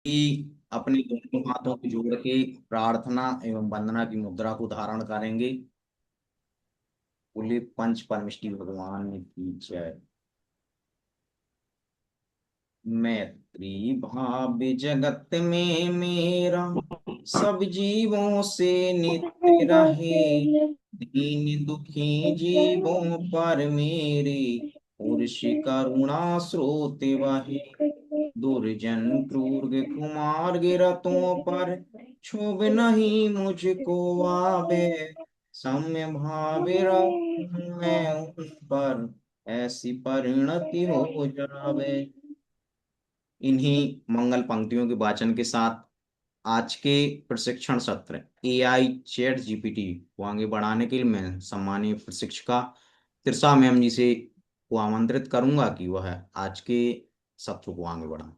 अपने दोनों हाथों को जोड़ के प्रार्थना एवं वंदना की मुद्रा को धारण करेंगे। बोले पंच परमेष्टि भगवान की जय। मैत्री भाव जगत में मेरा सब जीवों से नित्य रहे। दीन दुखी जीवों पर मेरे पुरुष करुणा स्रोत वहे। दुर्जन क्रूर कुमार गिरतों पर क्षोभ नहीं मुझको आवे। सम्य भावे रहूं मैं उन पर ऐसी परिणति हो जावे। इन्हीं मंगल पंक्तियों के वाचन के साथ आज के प्रशिक्षण सत्र एआई चैट जीपीटी को आगे बढ़ाने के लिए मैं सम्मानीय प्रशिक्षिका तिरसा मैम जी से को आमंत्रित करूंगा कि वह आज के सत्र को आगे बढ़ाएं।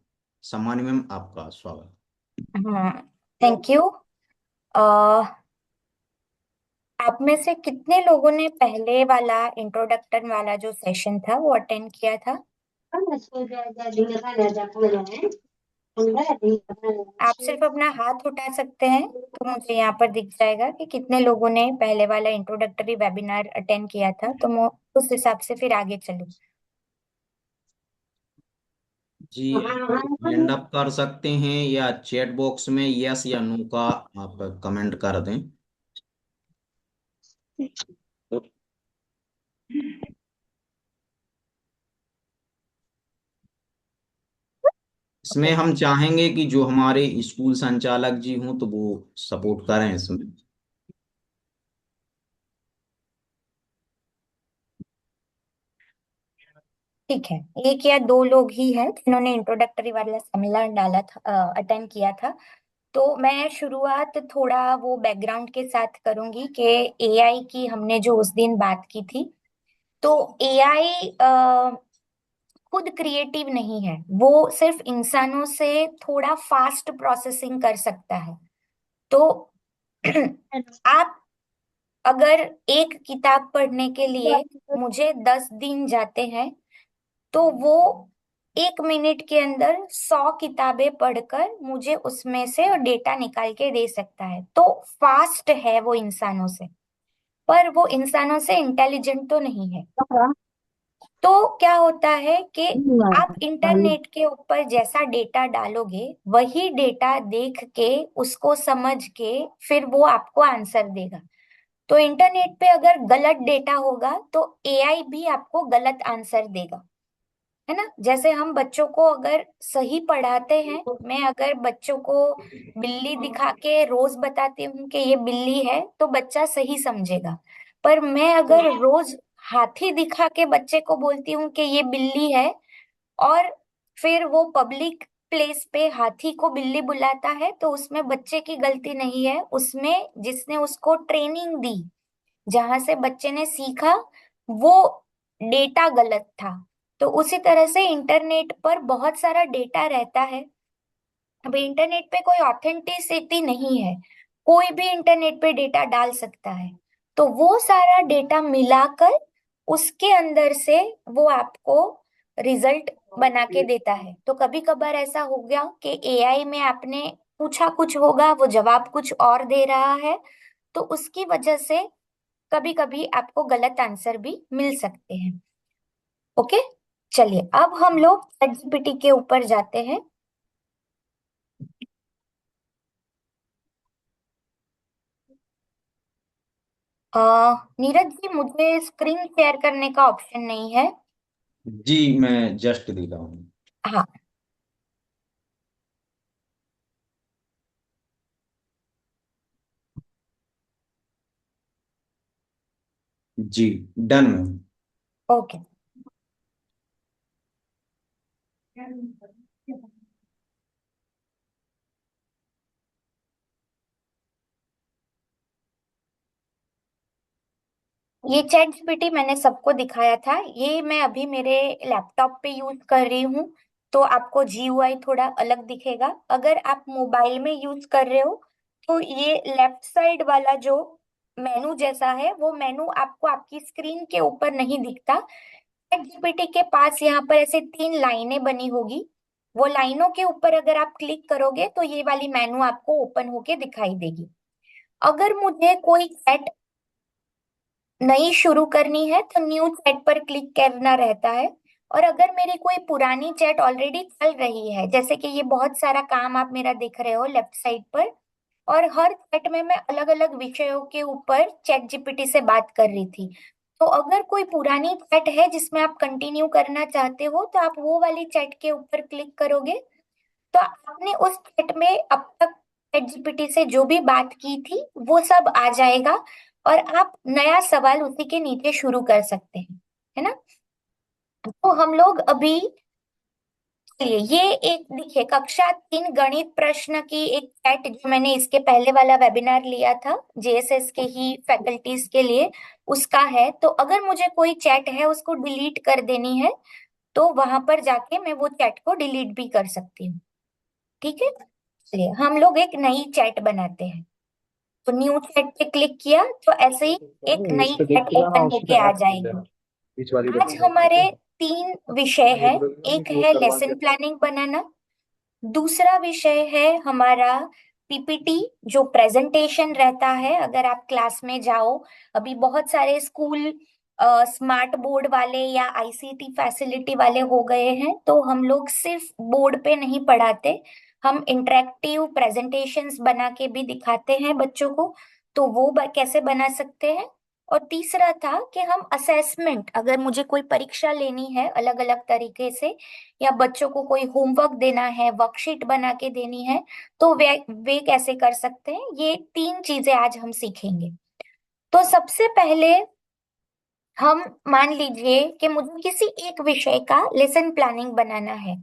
सम्मानीय मैम, आपका स्वागत। हाँ, थैंक यू। आप में से कितने लोगों ने पहले वाला इंट्रोडक्टन वाला जो सेशन था वो अटेंड किया था? आप सिर्फ अपना हाथ उठा सकते हैं तो मुझे यहाँ पर दिख जाएगा कि कितने लोगों ने पहले वाला इंट्रोडक्टरी वेबिनार अटेंड किया था, तो मैं उस हिसाब से फिर आगे चलूँ। जी, हैंड अप कर सकते हैं या चैट बॉक्स में यस या नो का आप कमेंट कर दें। इसमें हम चाहेंगे कि जो हमारे स्कूल संचालक जी हों तो वो सपोर्ट करें इसमें। ठीक है, एक या दो लोग ही हैं जिन्होंने इंट्रोडक्टरी वाला सेमिनार डाला था, अटेंड किया था। तो मैं शुरुआत थोड़ा वो बैकग्राउंड के साथ करूंगी कि एआई की हमने जो उस दिन बात की थी। तो एआई खुद क्रिएटिव नहीं है, वो सिर्फ इंसानों से थोड़ा फास्ट प्रोसेसिंग कर सकता है। तो आप अगर एक किताब पढ़ने के लिए मुझे 10 दिन जाते हैं, तो वो 1 मिनट के अंदर 100 किताबें पढ़कर मुझे उसमें से डेटा निकाल के दे सकता है। तो फास्ट है वो इंसानों से, पर वो इंसानों से इंटेलिजेंट तो नहीं है। तो क्या होता है कि आप इंटरनेट के ऊपर जैसा डेटा डालोगे वही डेटा देख के उसको समझ के फिर वो आपको आंसर देगा। तो इंटरनेट पे अगर गलत डेटा होगा तो एआई भी आपको गलत आंसर देगा, है ना। जैसे हम बच्चों को अगर सही पढ़ाते हैं, मैं अगर बच्चों को बिल्ली दिखा के रोज बताती हूँ कि ये बिल्ली है तो बच्चा सही समझेगा। पर मैं अगर रोज हाथी दिखा के बच्चे को बोलती हूँ कि ये बिल्ली है, और फिर वो पब्लिक प्लेस पे हाथी को बिल्ली बुलाता है, तो उसमें बच्चे की गलती नहीं है, उसमें जिसने उसको ट्रेनिंग दी, जहां से बच्चे ने सीखा, वो डेटा गलत था। तो उसी तरह से इंटरनेट पर बहुत सारा डेटा रहता है। अब इंटरनेट पे कोई ऑथेंटिसिटी नहीं है, कोई भी इंटरनेट पे डेटा डाल सकता है। तो वो सारा डेटा मिलाकर उसके अंदर से वो आपको रिजल्ट बना के देता है। तो कभी कभार ऐसा हो गया कि एआई में आपने पूछा कुछ होगा, वो जवाब कुछ और दे रहा है, तो उसकी वजह से कभी कभी आपको गलत आंसर भी मिल सकते हैं। ओके, चलिए अब हम लोग चैट जीपीटी के ऊपर जाते हैं। नीरज जी, मुझे स्क्रीन शेयर करने का ऑप्शन नहीं है। जी, मैं जस्ट दे रहा हूँ। हाँ। जी, डन मैम। ओके, ये चैट जीपीटी मैंने सबको दिखाया था, ये मैं अभी मेरे लैपटॉप पे यूज कर रही हूँ। तो आपको जीयूआई थोड़ा अलग दिखेगा। अगर आप मोबाइल में यूज कर रहे हो तो ये लेफ्ट साइड वाला जो मेनू जैसा है, वो मेनू आपको आपकी स्क्रीन के ऊपर नहीं दिखता। चैट जीपीटी के पास यहाँ पर ऐसे 3 लाइनें बनी होगी, वो लाइनों के ऊपर अगर आप क्लिक करोगे तो ये वाली मेनू आपको ओपन होके दिखाई देगी। अगर मुझे कोई चैट नई शुरू करनी है तो न्यू चैट पर क्लिक करना रहता है। और अगर मेरी कोई पुरानी चैट ऑलरेडी चल रही है, जैसे कि ये बहुत सारा काम आप मेरा देख रहे हो लेफ्ट साइड पर, और हर चैट में मैं अलग अलग विषयों के ऊपर चैट जीपीटी से बात कर रही थी, तो अगर कोई पुरानी चैट है जिसमें आप कंटिन्यू करना चाहते हो तो आप वो वाली चैट के ऊपर क्लिक करोगे, तो आपने उस चैट में अब तक चैट जीपीटी से जो भी बात की थी वो सब आ जाएगा, और आप नया सवाल उसी के नीचे शुरू कर सकते हैं, है ना। तो हम लोग अभी, चलिए ये एक देखिए कक्षा 3 गणित प्रश्न की एक चैट जो मैंने इसके पहले वाला वेबिनार लिया था जेएसएस के ही फैकल्टीज के लिए, उसका है। तो अगर मुझे कोई चैट है उसको डिलीट कर देनी है तो वहां पर जाके मैं वो चैट को डिलीट भी कर सकती हूँ। ठीक है, चलिए हम लोग एक नई चैट बनाते हैं। तो न्यू चैट पे क्लिक किया तो ऐसे ही एक इस नई पे देख चैट के जाना, ओपन उसी पे होके आ ऐप खुल जाएगी। जाएगा, बीच वाली आज बटन दबा हमारे के। 3 विषय ये है। बोलोगे ना एक क्लोज है करवा के। लेसन प्लानिंग बनाना, दूसरा विषय है हमारा पीपीटी जो प्रेजेंटेशन रहता है अगर आप क्लास में जाओ। अभी बहुत सारे स्कूल स्मार्ट बोर्ड वाले या आईसीटी फैसिलिटी वाले हो गए हैं, तो हम लोग सिर्फ बोर्ड पे नहीं पढ़ाते, हम इंटरेक्टिव प्रेजेंटेशंस बना के भी दिखाते हैं बच्चों को। तो वो कैसे बना सकते हैं। और तीसरा था कि हम असेसमेंट, अगर मुझे कोई परीक्षा लेनी है अलग अलग तरीके से, या बच्चों को कोई होमवर्क देना है, वर्कशीट बना के देनी है, तो वे कैसे कर सकते हैं, ये 3 चीजें आज हम सीखेंगे। तो सबसे पहले हम मान लीजिए कि मुझे किसी एक विषय का लेसन प्लानिंग बनाना है,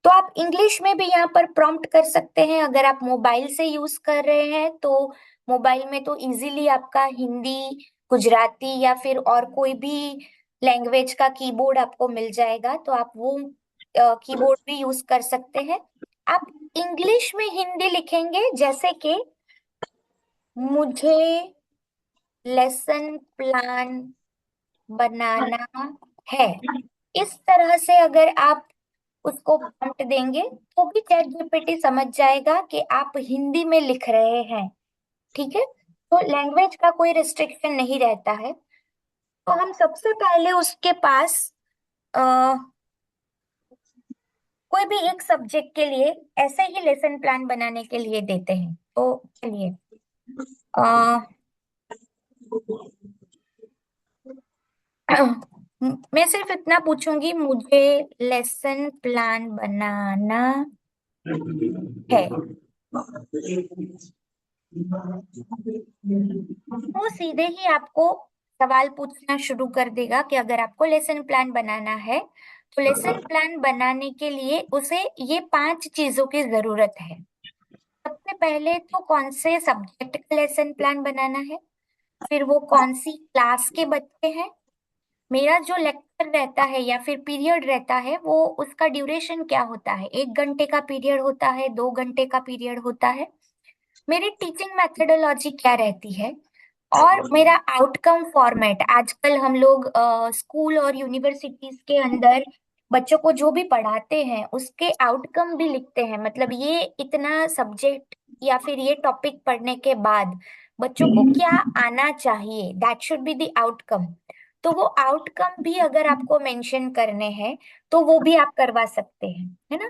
तो आप इंग्लिश में भी यहाँ पर प्रॉम्प्ट कर सकते हैं। अगर आप मोबाइल से यूज कर रहे हैं तो मोबाइल में तो इजीली आपका हिंदी, गुजराती या फिर और कोई भी लैंग्वेज का कीबोर्ड आपको मिल जाएगा, तो आप वो कीबोर्ड भी यूज कर सकते हैं। आप इंग्लिश में हिंदी लिखेंगे, जैसे कि मुझे लेसन प्लान बनाना है, इस तरह से अगर आप उसको प्रॉम्प्ट देंगे तो भी चैट जीपीटी समझ जाएगा कि आप हिंदी में लिख रहे हैं। ठीक है, तो लैंग्वेज का कोई रिस्ट्रिक्शन नहीं रहता है। तो हम सबसे पहले उसके पास आ, कोई भी एक सब्जेक्ट के लिए ऐसे ही लेसन प्लान बनाने के लिए देते हैं। तो चलिए आ, मैं सिर्फ इतना पूछूंगी, मुझे लेसन प्लान बनाना है, वो सीधे ही आपको सवाल पूछना शुरू कर देगा कि अगर आपको लेसन प्लान बनाना है तो लेसन प्लान बनाने के लिए उसे ये 5 चीजों की जरूरत है। सबसे पहले तो कौन से सब्जेक्ट का लेसन प्लान बनाना है, फिर वो कौन सी क्लास के बच्चे हैं, मेरा जो लेक्चर रहता है या फिर पीरियड रहता है वो उसका ड्यूरेशन क्या होता है, 1 घंटे का पीरियड होता है, 2 घंटे का पीरियड होता है, मेरी टीचिंग मेथोडोलॉजी क्या रहती है, और मेरा आउटकम फॉर्मेट। आजकल हम लोग स्कूल और यूनिवर्सिटीज के अंदर बच्चों को जो भी पढ़ाते हैं उसके आउटकम भी लिखते हैं, मतलब ये इतना सब्जेक्ट या फिर ये टॉपिक पढ़ने के बाद बच्चों को क्या आना चाहिए, that should be the outcome. तो वो आउटकम भी अगर आपको मेंशन करने हैं तो वो भी आप करवा सकते हैं, है ना।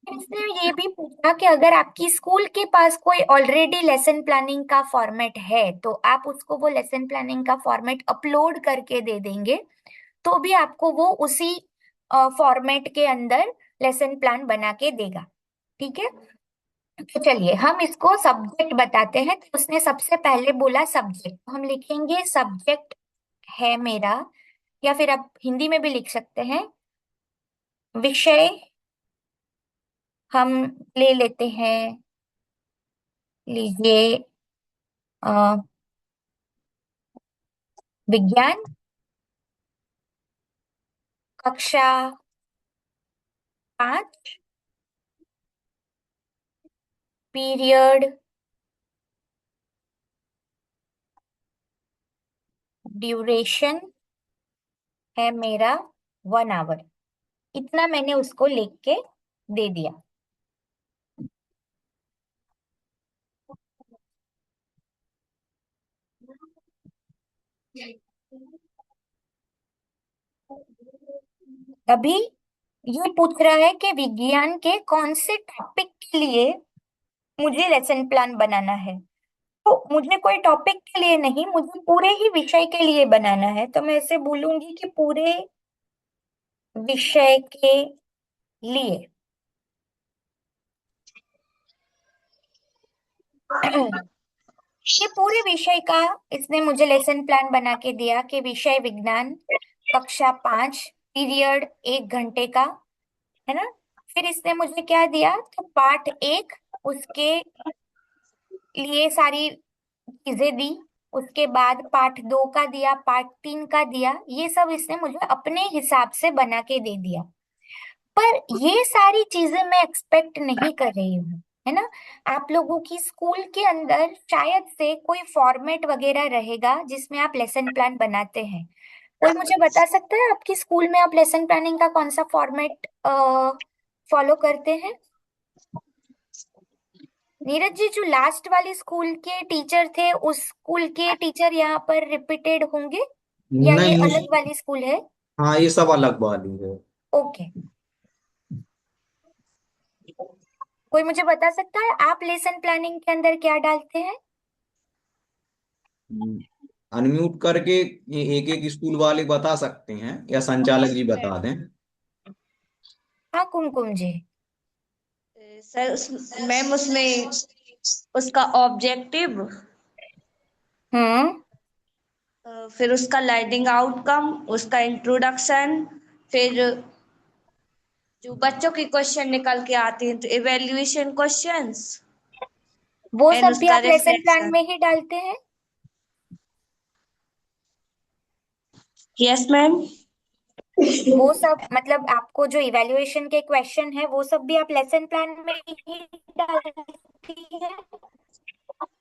इसने ये भी पूछा कि अगर आपकी स्कूल के पास कोई ऑलरेडी लेसन प्लानिंग का फॉर्मेट है तो आप उसको वो लेसन प्लानिंग का फॉर्मेट अपलोड करके दे देंगे, तो भी आपको वो उसी फॉर्मेट के अंदर लेसन प्लान बना के देगा। ठीक है, तो चलिए हम इसको सब्जेक्ट बताते हैं। तो उसने सबसे पहले बोला सब्जेक्ट, हम लिखेंगे सब्जेक्ट है मेरा, या फिर आप हिंदी में भी लिख सकते हैं, विषय हम ले लेते हैं, लीजिए विज्ञान, कक्षा 5, पीरियड ड्यूरेशन है मेरा 1 आवर। इतना मैंने उसको लिख के दे दिया। अभी ये पूछ रहा है कि विज्ञान के कौन से टॉपिक के लिए मुझे लेसन प्लान बनाना है। तो मुझे कोई टॉपिक के लिए नहीं, मुझे पूरे ही विषय के लिए बनाना है, तो मैं ऐसे बोलूंगी कि पूरे विषय के लिए। ये पूरे विषय का इसने मुझे लेसन प्लान बना के दिया कि विषय विज्ञान, कक्षा 5, पीरियड 1 घंटे का, है ना। फिर इसने मुझे क्या दिया, तो पाठ 1 उसके लिए सारी चीजें दी। उसके बाद पाठ 2 का दिया, पाठ 3 का दिया, ये सब इसने मुझे अपने हिसाब से बना के दे दिया। पर ये सारी चीजें मैं एक्सपेक्ट नहीं कर रही हूँ, है ना। आप लोगों की स्कूल के अंदर शायद से कोई फॉर्मेट वगैरह रहेगा जिसमें आप लेसन प्लान बनाते हैं। कोई मुझे बता सकता है आपकी स्कूल में आप लेसन प्लानिंग का कौन सा फॉर्मेट फॉलो करते हैं? नीरज जी, जो लास्ट वाली स्कूल के टीचर थे उस स्कूल के टीचर यहाँ पर रिपीटेड होंगे, या ये नहीं, अलग वाली स्कूल है? हाँ ये सब अलग वाली है। ओके। कोई मुझे बता सकता है आप लेसन प्लानिंग के अंदर क्या डालते हैं? अनम्यूट करके ये एक एक स्कूल वाले बता सकते हैं या संचालक जी बता दें। हाँ, कुमकुम जी। सर मैम उसमें उसका ऑब्जेक्टिव, हम्म। फिर उसका लर्निंग आउटकम, उसका इंट्रोडक्शन, फिर जो बच्चों की क्वेश्चन निकल के आते हैं तो इवेल्युएशन क्वेश्चंस वो एंड सब भी उसका आप लेसन प्लान रिफ्लेक्शन। में ही डालते हैं? Yes ma'am. वो सब मतलब आपको जो इवैल्यूएशन के क्वेश्चन है वो सब भी आप लेसन प्लान में ही डालती है?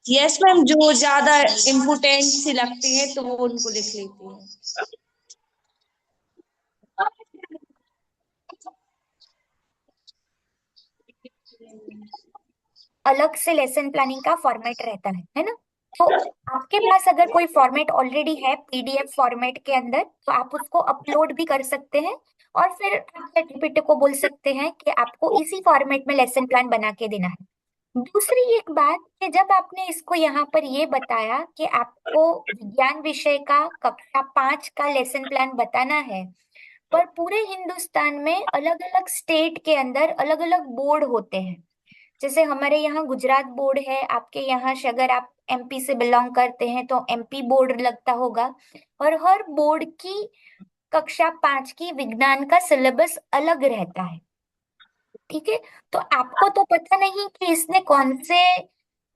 यस मैम, जो ज्यादा इम्पोर्टेंट सी लगती है तो वो उनको लिख लेती है। अलग से लेसन प्लानिंग का फॉर्मेट रहता है ना। तो आपके पास अगर कोई फॉर्मेट ऑलरेडी है पीडीएफ फॉर्मेट के अंदर, तो आप उसको अपलोड भी कर सकते हैं। और फिर आप ChatGPT को बोल सकते हैं कि आपको इसी फॉर्मेट में लेसन प्लान बना के देना है। दूसरी एक बात कि जब आपने इसको यहाँ पर ये बताया कि आपको विज्ञान विषय का कक्षा 5 का लेसन प्लान बताना है, पर पूरे हिंदुस्तान में अलग अलग स्टेट के अंदर अलग अलग बोर्ड होते हैं। जैसे हमारे यहाँ गुजरात बोर्ड है, आपके यहाँ से अगर आप एमपी से बिलोंग करते हैं तो एमपी बोर्ड लगता होगा। और हर बोर्ड की कक्षा 5 की विज्ञान का सिलेबस अलग रहता है। ठीक है। तो आपको तो पता नहीं कि इसने कौन से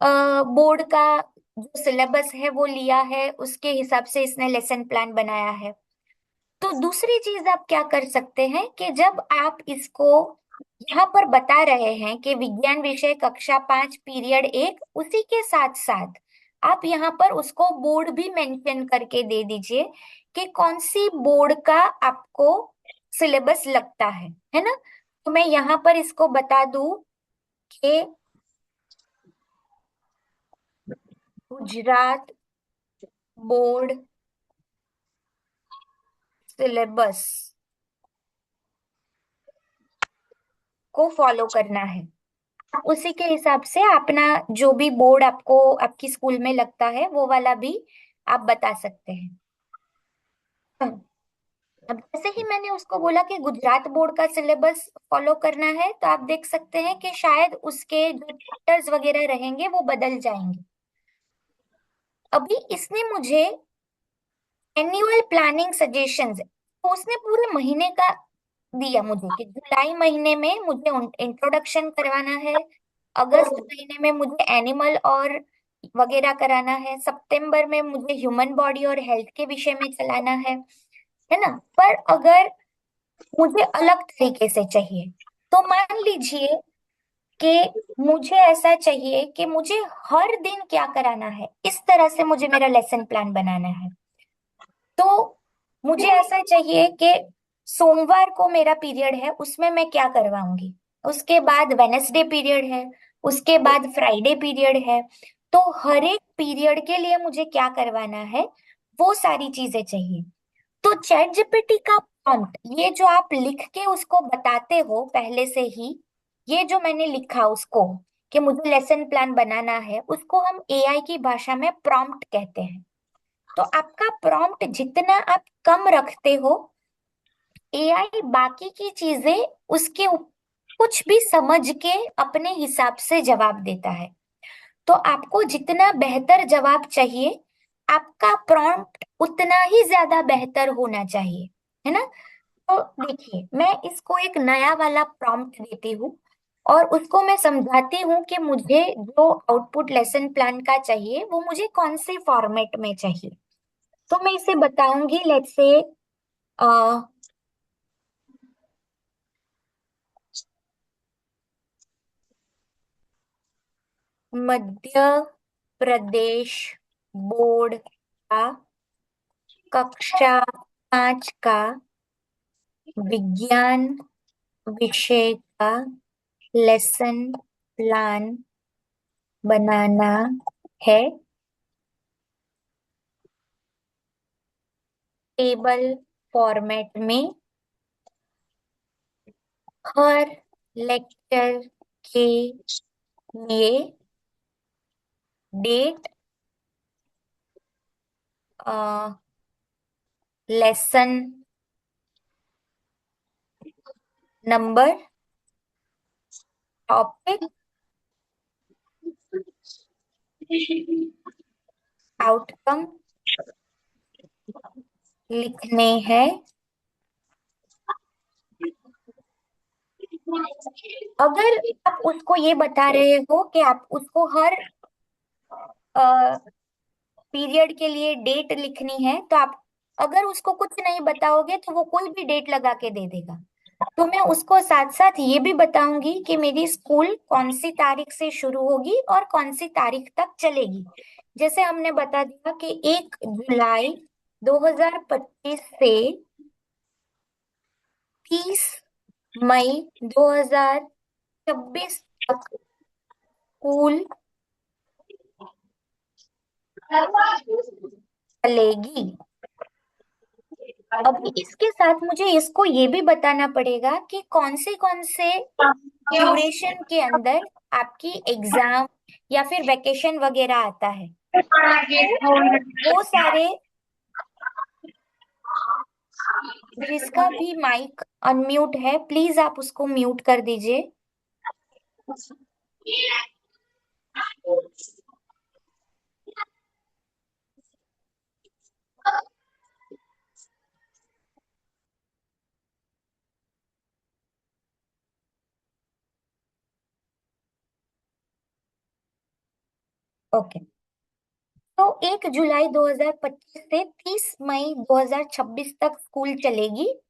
बोर्ड का जो सिलेबस है वो लिया है, उसके हिसाब से इसने लेसन प्लान बनाया है। तो दूसरी चीज आप क्या कर सकते हैं कि जब आप इसको यहाँ पर बता रहे हैं कि विज्ञान विषय कक्षा 5 पीरियड 1, उसी के साथ साथ आप यहाँ पर उसको बोर्ड भी मेंशन करके दे दीजिए कि कौन सी बोर्ड का आपको सिलेबस लगता है ना। तो मैं यहाँ पर इसको बता दूं कि गुजरात बोर्ड सिलेबस को फॉलो करना है। उसी के हिसाब से अपना जो भी बोर्ड आपको आपकी स्कूल में लगता है वो वाला भी आप बता सकते हैं। अब जैसे ही मैंने उसको बोला कि गुजरात बोर्ड का सिलेबस फॉलो करना है, तो आप देख सकते हैं कि शायद उसके जो चैप्टर्स वगैरह रहेंगे वो बदल जाएंगे। अभी इसने मुझे एनुअल प्लानिंग सजेशंस, तो उसने पूरे महीने का दिया मुझे कि जुलाई महीने में मुझे इंट्रोडक्शन करवाना है, अगस्त महीने में मुझे एनिमल और वगैरह कराना है, सितंबर में मुझे ह्यूमन बॉडी और हेल्थ के विषय में चलाना है ना। पर अगर मुझे अलग तरीके से चाहिए, तो मान लीजिए कि मुझे ऐसा चाहिए कि मुझे हर दिन क्या कराना है, इस तरह से मुझे मेरा लेसन प्लान बनाना है। तो मुझे ऐसा चाहिए कि सोमवार को मेरा पीरियड है, उसमें मैं क्या करवाऊंगी। उसके बाद वेनेसडे पीरियड है, उसके बाद फ्राइडे पीरियड है। तो हर एक पीरियड के लिए मुझे क्या करवाना है, वो सारी चीजें चाहिए। तो चैट जीपीटी का प्रॉम्प्ट, ये जो आप लिख के उसको बताते हो पहले से ही, ये जो मैंने लिखा उसको कि मुझे लेसन प्लान बनाना है, उसको हम एआई की भाषा में प्रॉम्प्ट कहते हैं। तो आपका प्रॉम्प्ट जितना आप कम रखते हो, एआई बाकी की चीजें उसके कुछ भी समझ के अपने हिसाब से जवाब देता है। तो आपको जितना बेहतर जवाब चाहिए, आपका प्रॉम्प्ट उतना ही ज्यादा बेहतर होना चाहिए, है ना। तो देखिए, मैं इसको एक नया वाला प्रॉम्प्ट देती हूँ और उसको मैं समझाती हूँ कि मुझे जो आउटपुट लेसन प्लान का चाहिए वो मुझे कौन से फॉर्मेट में चाहिए। तो मैं इसे बताऊंगी, let's say Madhya Pradesh board का कक्षा 5 का विज्ञान विषय का लेसन प्लान बनाना है। टेबल फॉर्मेट में हर लेक्चर के लिए date, lesson number, topic, outcome लिखने हैं। अगर आप उसको ये बता रहे हो कि आप उसको हर पीरियड के लिए डेट लिखनी है, तो आप अगर उसको कुछ नहीं बताओगे तो वो कोई भी डेट लगा के दे देगा। तो मैं उसको साथ साथ ये भी बताऊंगी कि मेरी स्कूल कौन सी तारीख से शुरू होगी और कौन सी तारीख तक चलेगी। जैसे हमने बता दिया कि 1 जुलाई 2025 से 30 मई 2026 तक स्कूल चलेगी। अब इसके साथ मुझे इसको ये भी बताना पड़ेगा कि कौन से ड्यूरेशन के अंदर आपकी एग्जाम या फिर वेकेशन वगैरह आता है। वो सारे, जिसका भी माइक अनम्यूट है प्लीज आप उसको म्यूट कर दीजिए। ओके। तो 1 जुलाई 2025 से 30 मई 2026 तक स्कूल चलेगी।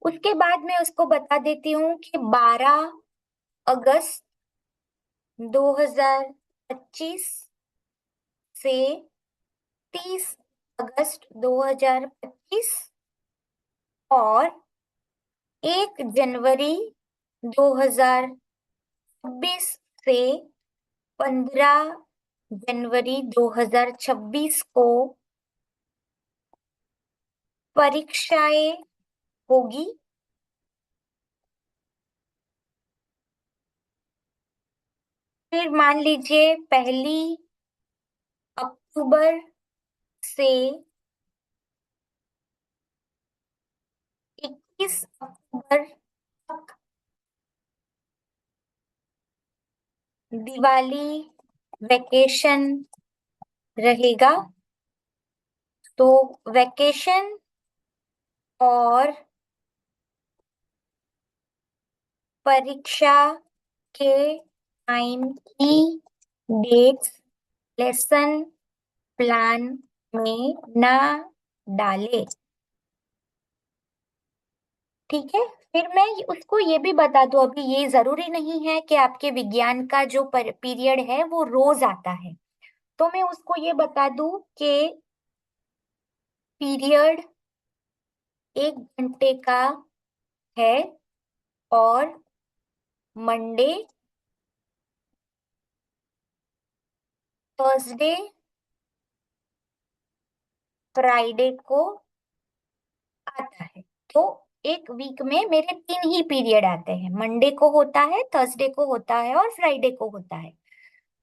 उसके बाद मैं उसको बता देती हूँ कि 12 अगस्त 2025 से 30 अगस्त 2025 और 1 जनवरी 2026 से 15 जनवरी 2026 को परीक्षाएं होगी। फिर मान लीजिए 1 अक्टूबर से 21 अक्टूबर तक दिवाली वेकेशन रहेगा। तो वेकेशन और परीक्षा के टाइम की डेट्स लेसन प्लान में ना डाले। ठीक है। फिर मैं उसको ये भी बता दूं, अभी ये जरूरी नहीं है कि आपके विज्ञान का जो पीरियड है वो रोज आता है। तो मैं उसको ये बता दूं कि पीरियड 1 घंटे का है और मंडे, थर्सडे, फ्राइडे को आता है। तो एक वीक में मेरे 3 ही पीरियड आते हैं, मंडे को होता है, थर्सडे को होता है और फ्राइडे को होता है।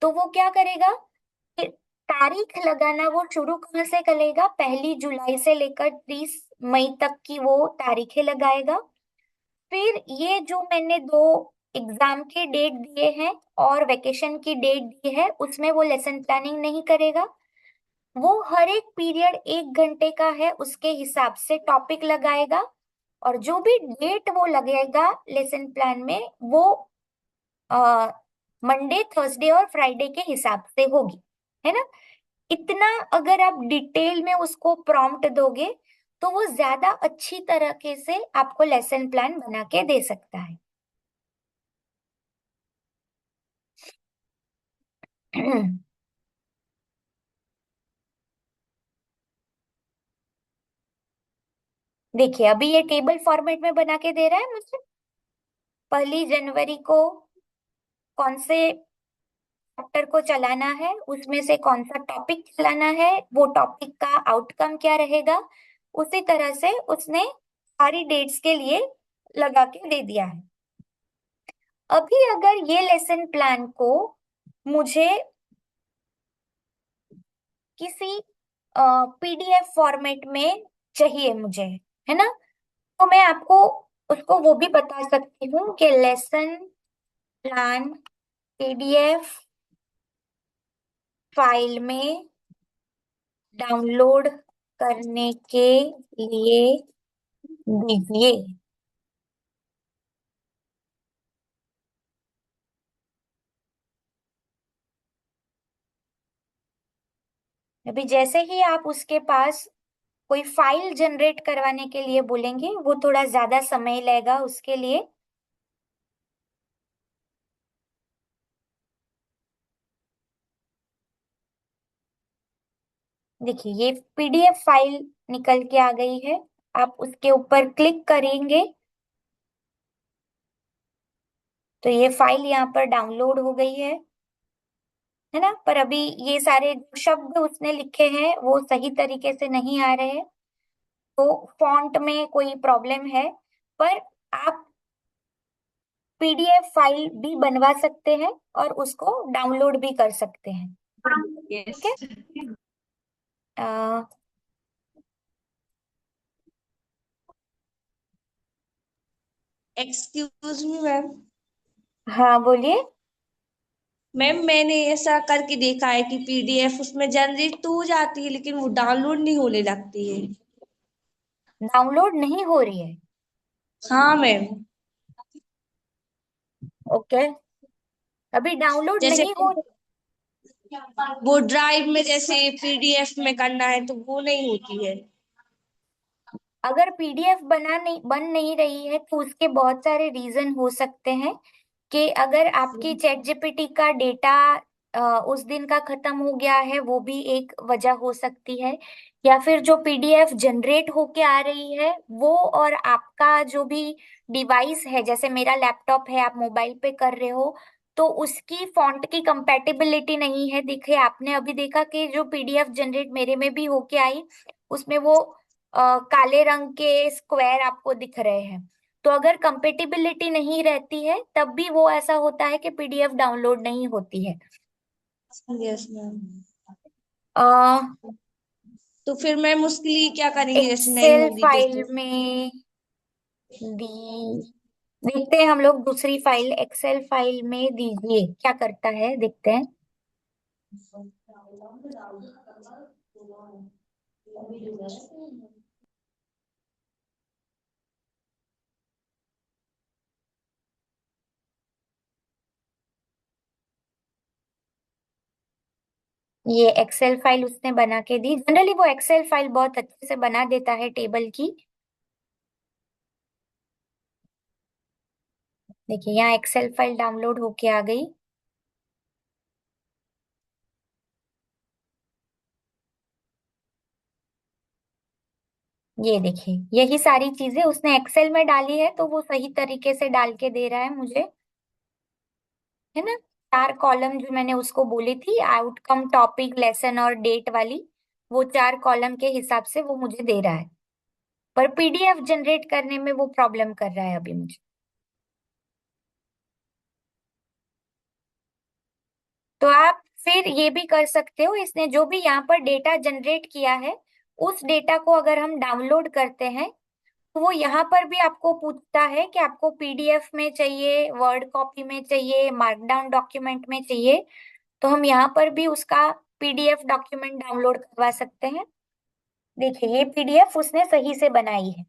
तो वो क्या करेगा कि तारीख लगाना वो शुरू कहाँ से करेगा, 1 जुलाई से लेकर 30 मई तक की वो तारीखें लगाएगा। फिर ये जो मैंने 2 एग्जाम के डेट दिए हैं और वेकेशन की डेट दी है, उसमें वो लेसन प्लानिंग नहीं करेगा। वो हर एक पीरियड 1 घंटे का है, उसके हिसाब से टॉपिक लगाएगा, और जो भी डेट वो लगेगा लेसन प्लान में वो मंडे, थर्सडे और फ्राइडे के हिसाब से होगी, है ना। इतना अगर आप डिटेल में उसको प्रॉम्प्ट दोगे तो वो ज्यादा अच्छी तरीके से आपको लेसन प्लान बना के दे सकता है। देखिए अभी ये टेबल फॉर्मेट में बना के दे रहा है मुझे, 1 जनवरी को कौन से चैप्टर को चलाना है, उसमें से कौन सा टॉपिक चलाना है, वो टॉपिक का आउटकम क्या रहेगा, उसी तरह से उसने सारी डेट्स के लिए लगा के दे दिया है। अभी अगर ये लेसन प्लान को मुझे किसी पीडीएफ फॉर्मेट में चाहिए मुझे, है ना, तो मैं आपको उसको वो भी बता सकती हूँ कि लेसन प्लान पीडीएफ फाइल में डाउनलोड करने के लिए दीजिए। अभी जैसे ही आप उसके पास कोई फाइल जनरेट करवाने के लिए बोलेंगे, वो थोड़ा ज्यादा समय लेगा उसके लिए। देखिए ये पीडीएफ फाइल निकल के आ गई है, आप उसके ऊपर क्लिक करेंगे तो ये फाइल यहाँ पर डाउनलोड हो गई है ना। पर अभी ये सारे जो शब्द उसने लिखे हैं वो सही तरीके से नहीं आ रहे हैं, तो फॉन्ट में कोई प्रॉब्लम है। पर आप पीडीएफ फाइल भी बनवा सकते हैं और उसको डाउनलोड भी कर सकते हैं, यस। ठीक है। अ, एक्सक्यूज मी मैम। हाँ बोलिए। मैम मैंने ऐसा करके देखा है कि पीडीएफ उसमें जनरेट तो हो जाती है लेकिन वो डाउनलोड नहीं होने लगती है। डाउनलोड नहीं हो रही है? हाँ मैम। ओके, अभी डाउनलोड जैसे नहीं हो। वो ड्राइव में जैसे पीडीएफ में करना है तो वो नहीं होती है। अगर पीडीएफ बन नहीं रही है तो उसके बहुत सारे रीजन हो सकते हैं, कि अगर आपकी चैट जीपीटी का डेटा उस दिन का खत्म हो गया है, वो भी एक वजह हो सकती है। या फिर जो पीडीएफ जनरेट होके आ रही है वो और आपका जो भी डिवाइस है, जैसे मेरा लैपटॉप है, आप मोबाइल पे कर रहे हो, तो उसकी फॉन्ट की कंपैटिबिलिटी नहीं है। देखिए आपने अभी देखा कि जो पीडीएफ जनरेट मेरे में भी होके आई, उसमें वो काले रंग के स्क्वायर आपको दिख रहे हैं। तो अगर कंपेटिबिलिटी नहीं रहती है तब भी वो ऐसा होता है कि पीडीएफ डाउनलोड नहीं होती है। Yes ma'am. आ, तो फिर मैम उसके लिए क्या करेंगे जैसे नहीं एक्सेल होगी फाइल तो? में दी देखते हैं हम लोग, दूसरी फाइल एक्सेल फाइल में दीजिए क्या करता है, देखते हैं। ये एक्सेल फाइल उसने बना के दी। जनरली वो एक्सेल फाइल बहुत अच्छे से बना देता है टेबल की। देखिए यहाँ एक्सेल फाइल डाउनलोड होके आ गई। ये देखिए यही सारी चीजें उसने एक्सेल में डाली है, तो वो सही तरीके से डाल के दे रहा है मुझे। है ना, 4 कॉलम जो मैंने उसको बोली थी, आउटकम, टॉपिक, लेसन और डेट वाली, वो 4 कॉलम के हिसाब से वो मुझे दे रहा है। पर पीडीएफ जनरेट करने में वो प्रॉब्लम कर रहा है अभी मुझे। तो आप फिर ये भी कर सकते हो, इसने जो भी यहाँ पर डेटा जनरेट किया है उस डेटा को अगर हम डाउनलोड करते हैं तो वो यहाँ पर भी आपको पूछता है कि आपको पीडीएफ में चाहिए, वर्ड कॉपी में चाहिए, मार्कडाउन डॉक्यूमेंट में चाहिए। तो हम यहाँ पर भी उसका पीडीएफ डॉक्यूमेंट डाउनलोड करवा सकते हैं। देखिए ये पीडीएफ उसने सही से बनाई है।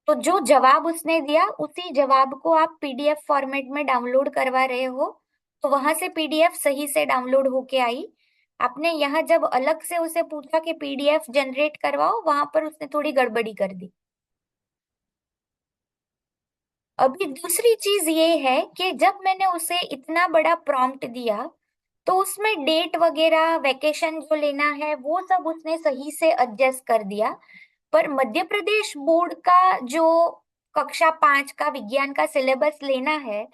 तो जो जवाब उसने दिया उसी जवाब को आप पीडीएफ फॉर्मेट में डाउनलोड करवा रहे हो, तो वहां से पीडीएफ सही से डाउनलोड होके आई। आपने यहाँ जब अलग से उसे पूछा कि पीडीएफ जनरेट करवाओ, वहां पर उसने थोड़ी गड़बड़ी कर दी। अभी दूसरी चीज ये है कि जब मैंने उसे इतना बड़ा प्रॉम्प्ट दिया तो उसमें डेट वगैरह, वेकेशन जो लेना है वो सब उसने सही से एडजस्ट कर दिया। पर मध्य प्रदेश बोर्ड का जो कक्षा 5 का विज्ञान का सिलेबस लेना है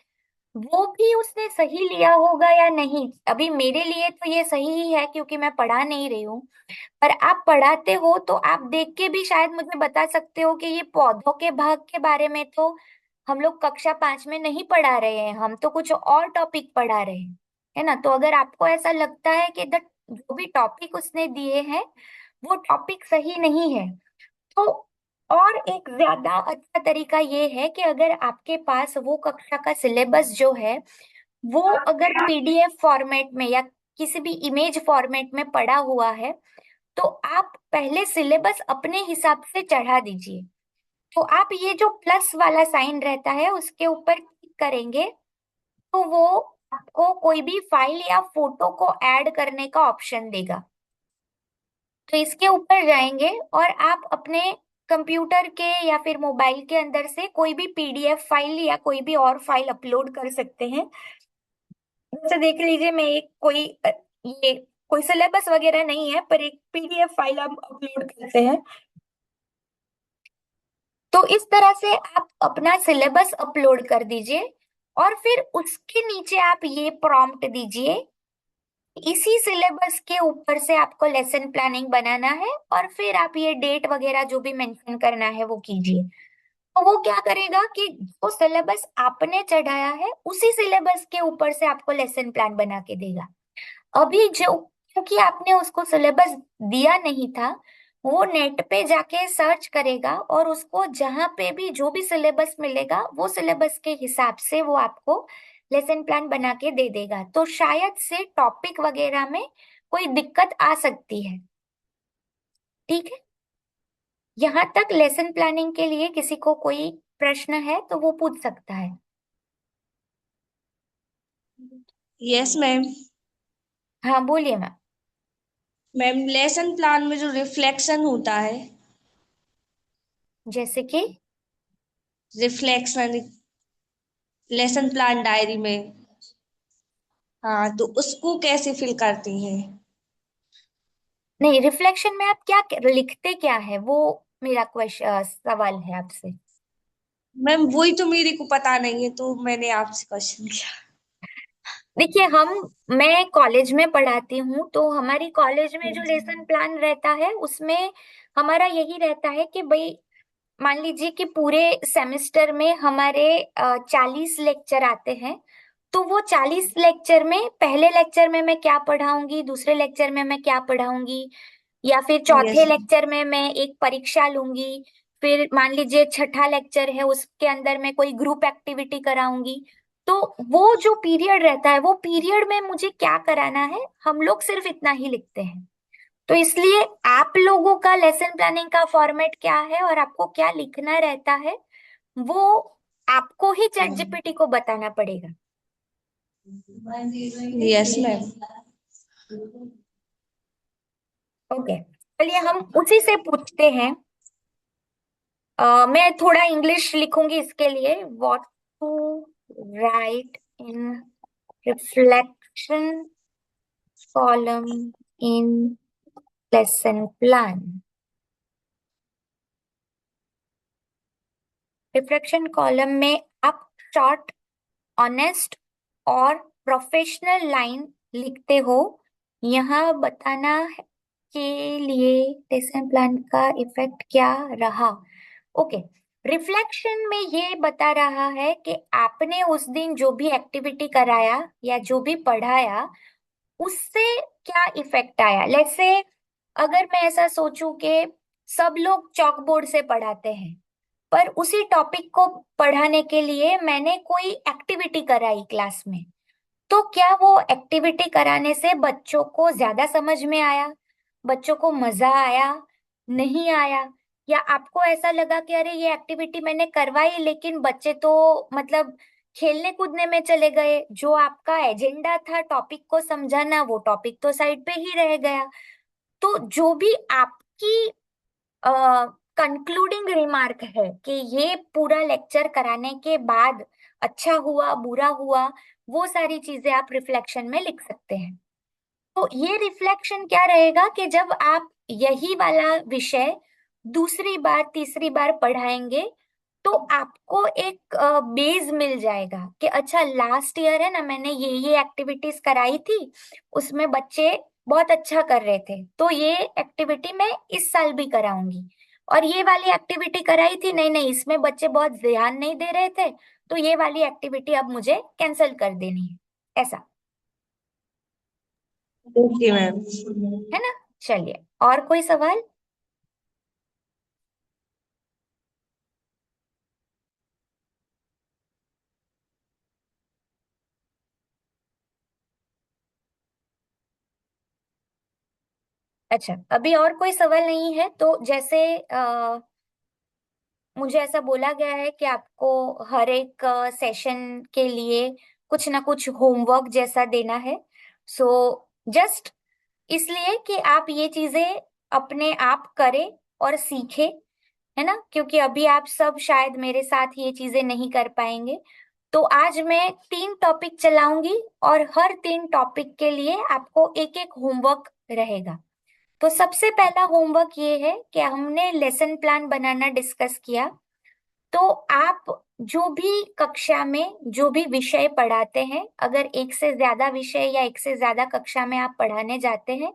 वो भी उसने सही लिया होगा या नहीं। अभी मेरे लिए तो ये सही ही है क्योंकि मैं पढ़ा नहीं रही हूँ। पर आप पढ़ाते हो तो आप देख के भी शायद मुझे बता सकते हो कि ये पौधों के भाग के बारे में तो हम लोग कक्षा 5 में नहीं पढ़ा रहे हैं, हम तो कुछ और टॉपिक पढ़ा रहे हैं, है ना। तो अगर आपको ऐसा लगता है कि द जो भी टॉपिक उसने दिए हैं वो टॉपिक सही नहीं है, तो और एक ज्यादा अच्छा तरीका ये है कि अगर आपके पास वो कक्षा का सिलेबस जो है वो अगर पीडीएफ फॉर्मेट में या किसी भी इमेज फॉर्मेट में पड़ा हुआ है तो आप पहले सिलेबस अपने हिसाब से चढ़ा दीजिए। तो आप ये जो प्लस वाला साइन रहता है उसके ऊपर क्लिक करेंगे तो वो आपको कोई भी फाइल या फोटो को ऐड करने का ऑप्शन देगा। तो इसके ऊपर जाएंगे और आप अपने कंप्यूटर के या फिर मोबाइल के अंदर से कोई भी पीडीएफ फाइल या कोई भी और फाइल अपलोड कर सकते हैं। जैसे देख लीजिए, मैं एक ये कोई सिलेबस वगैरह नहीं है पर एक पीडीएफ फाइल हम अपलोड करते हैं। तो इस तरह से आप अपना सिलेबस अपलोड कर दीजिए और फिर उसके नीचे आप ये प्रॉम्प्ट दीजिए, इसी सिलेबस के ऊपर से आपको लेसन प्लानिंग बनाना है और फिर आप ये डेट वगैरह जो भी मेंशन करना है वो कीजिए। तो वो क्या करेगा कि जो सिलेबस आपने चढ़ाया है उसी सिलेबस के ऊपर से आपको लेसन प्लान बना के देगा। अभी जो, क्योंकि आपने उसको सिलेबस दिया नहीं था, वो नेट पे जाके सर्च करेगा और उसको जहां पे भी जो भी सिलेबस मिलेगा वो सिलेबस के हिसाब से वो आपको लेसन प्लान बना के दे देगा। तो शायद से टॉपिक वगैरह में कोई दिक्कत आ सकती है। ठीक है, यहाँ तक लेसन प्लानिंग के लिए किसी को कोई प्रश्न है तो वो पूछ सकता है। Yes ma'am. हाँ बोलिए मैम। मैम लेसन प्लान में जो रिफ्लेक्शन होता है, जैसे कि रिफ्लेक्शन लेसन प्लान डायरी में, हाँ तो उसको कैसे फिल करती हैं? नहीं, रिफ्लेक्शन में आप क्या लिखते क्या है वो मेरा क्वेश्चन सवाल है आपसे। मैम वही तो मेरे को पता नहीं है तो मैंने आपसे क्वेश्चन किया। देखिए मैं कॉलेज में पढ़ाती हूँ तो हमारी कॉलेज में जो लेसन प्लान रहता है उसमें हमारा यही रहता है कि भाई मान लीजिए कि पूरे सेमेस्टर में हमारे 40 लेक्चर आते हैं। तो वो 40 लेक्चर में पहले लेक्चर में मैं क्या पढ़ाऊंगी, दूसरे लेक्चर में मैं क्या पढ़ाऊंगी, या फिर चौथे यस। लेक्चर में मैं एक परीक्षा लूंगी, फिर मान लीजिए छठा लेक्चर है उसके अंदर मैं कोई ग्रुप एक्टिविटी कराऊंगी। तो वो जो पीरियड रहता है वो पीरियड में मुझे क्या कराना है हम लोग सिर्फ इतना ही लिखते हैं। तो इसलिए आप लोगों का लेसन प्लानिंग का फॉर्मेट क्या है और आपको क्या लिखना रहता है वो आपको ही चैट जीपीटी को बताना पड़ेगा। Yes ma'am. ओके, चलिए हम उसी से पूछते हैं। मैं थोड़ा इंग्लिश लिखूंगी इसके लिए। What to write in reflection column in lesson plan. Reflection column में आप शॉर्ट, ऑनेस्ट और प्रोफेशनल लाइन लिखते हो। यहाँ बताना के लिए लेसन प्लान का इफेक्ट क्या रहा। ओके, रिफ्लेक्शन में ये बता रहा है कि आपने उस दिन जो भी एक्टिविटी कराया या जो भी पढ़ाया उससे क्या इफेक्ट आया। लेट्स से अगर मैं ऐसा सोचूं कि सब लोग चॉक बोर्ड से पढ़ाते हैं, पर उसी टॉपिक को पढ़ाने के लिए मैंने कोई एक्टिविटी कराई क्लास में, तो क्या वो एक्टिविटी कराने से बच्चों को ज्यादा समझ में आया, बच्चों को मजा आया, नहीं आया? या आपको ऐसा लगा कि अरे ये एक्टिविटी मैंने करवाई लेकिन बच्चे तो मतलब खेलने कूदने में चले गए, जो आपका एजेंडा था टॉपिक को समझाना वो टॉपिक तो साइड पे ही रह गया। तो जो भी आपकी कंक्लूडिंग रिमार्क है कि ये पूरा लेक्चर कराने के बाद अच्छा हुआ बुरा हुआ, वो सारी चीजें आप रिफ्लेक्शन में लिख सकते हैं। तो ये रिफ्लेक्शन क्या रहेगा कि जब आप यही वाला विषय दूसरी बार तीसरी बार पढ़ाएंगे तो आपको एक बेस मिल जाएगा कि अच्छा लास्ट ईयर है ना, मैंने ये एक्टिविटीज कराई थी, उसमें बच्चे बहुत अच्छा कर रहे थे, तो ये एक्टिविटी मैं इस साल भी कराऊंगी। और ये वाली एक्टिविटी कराई थी, नहीं नहीं इसमें बच्चे बहुत ध्यान नहीं दे रहे थे, तो ये वाली एक्टिविटी अब मुझे कैंसिल कर देनी है, ऐसा। Okay ma'am. है ना? चलिए, और कोई सवाल? अच्छा, अभी और कोई सवाल नहीं है तो जैसे मुझे ऐसा बोला गया है कि आपको हर एक सेशन के लिए कुछ ना कुछ होमवर्क जैसा देना है। सो जस्ट इसलिए कि आप ये चीजें अपने आप करें और सीखें, है ना, क्योंकि अभी आप सब शायद मेरे साथ ये चीजें नहीं कर पाएंगे। तो आज मैं 3 टॉपिक चलाऊंगी और हर 3 टॉपिक के लिए आपको एक एक होमवर्क रहेगा। तो सबसे पहला होमवर्क ये है कि हमने लेसन प्लान बनाना डिस्कस किया। तो आप जो भी कक्षा में जो भी विषय पढ़ाते हैं, अगर एक से ज्यादा विषय या एक से ज्यादा कक्षा में आप पढ़ाने जाते हैं,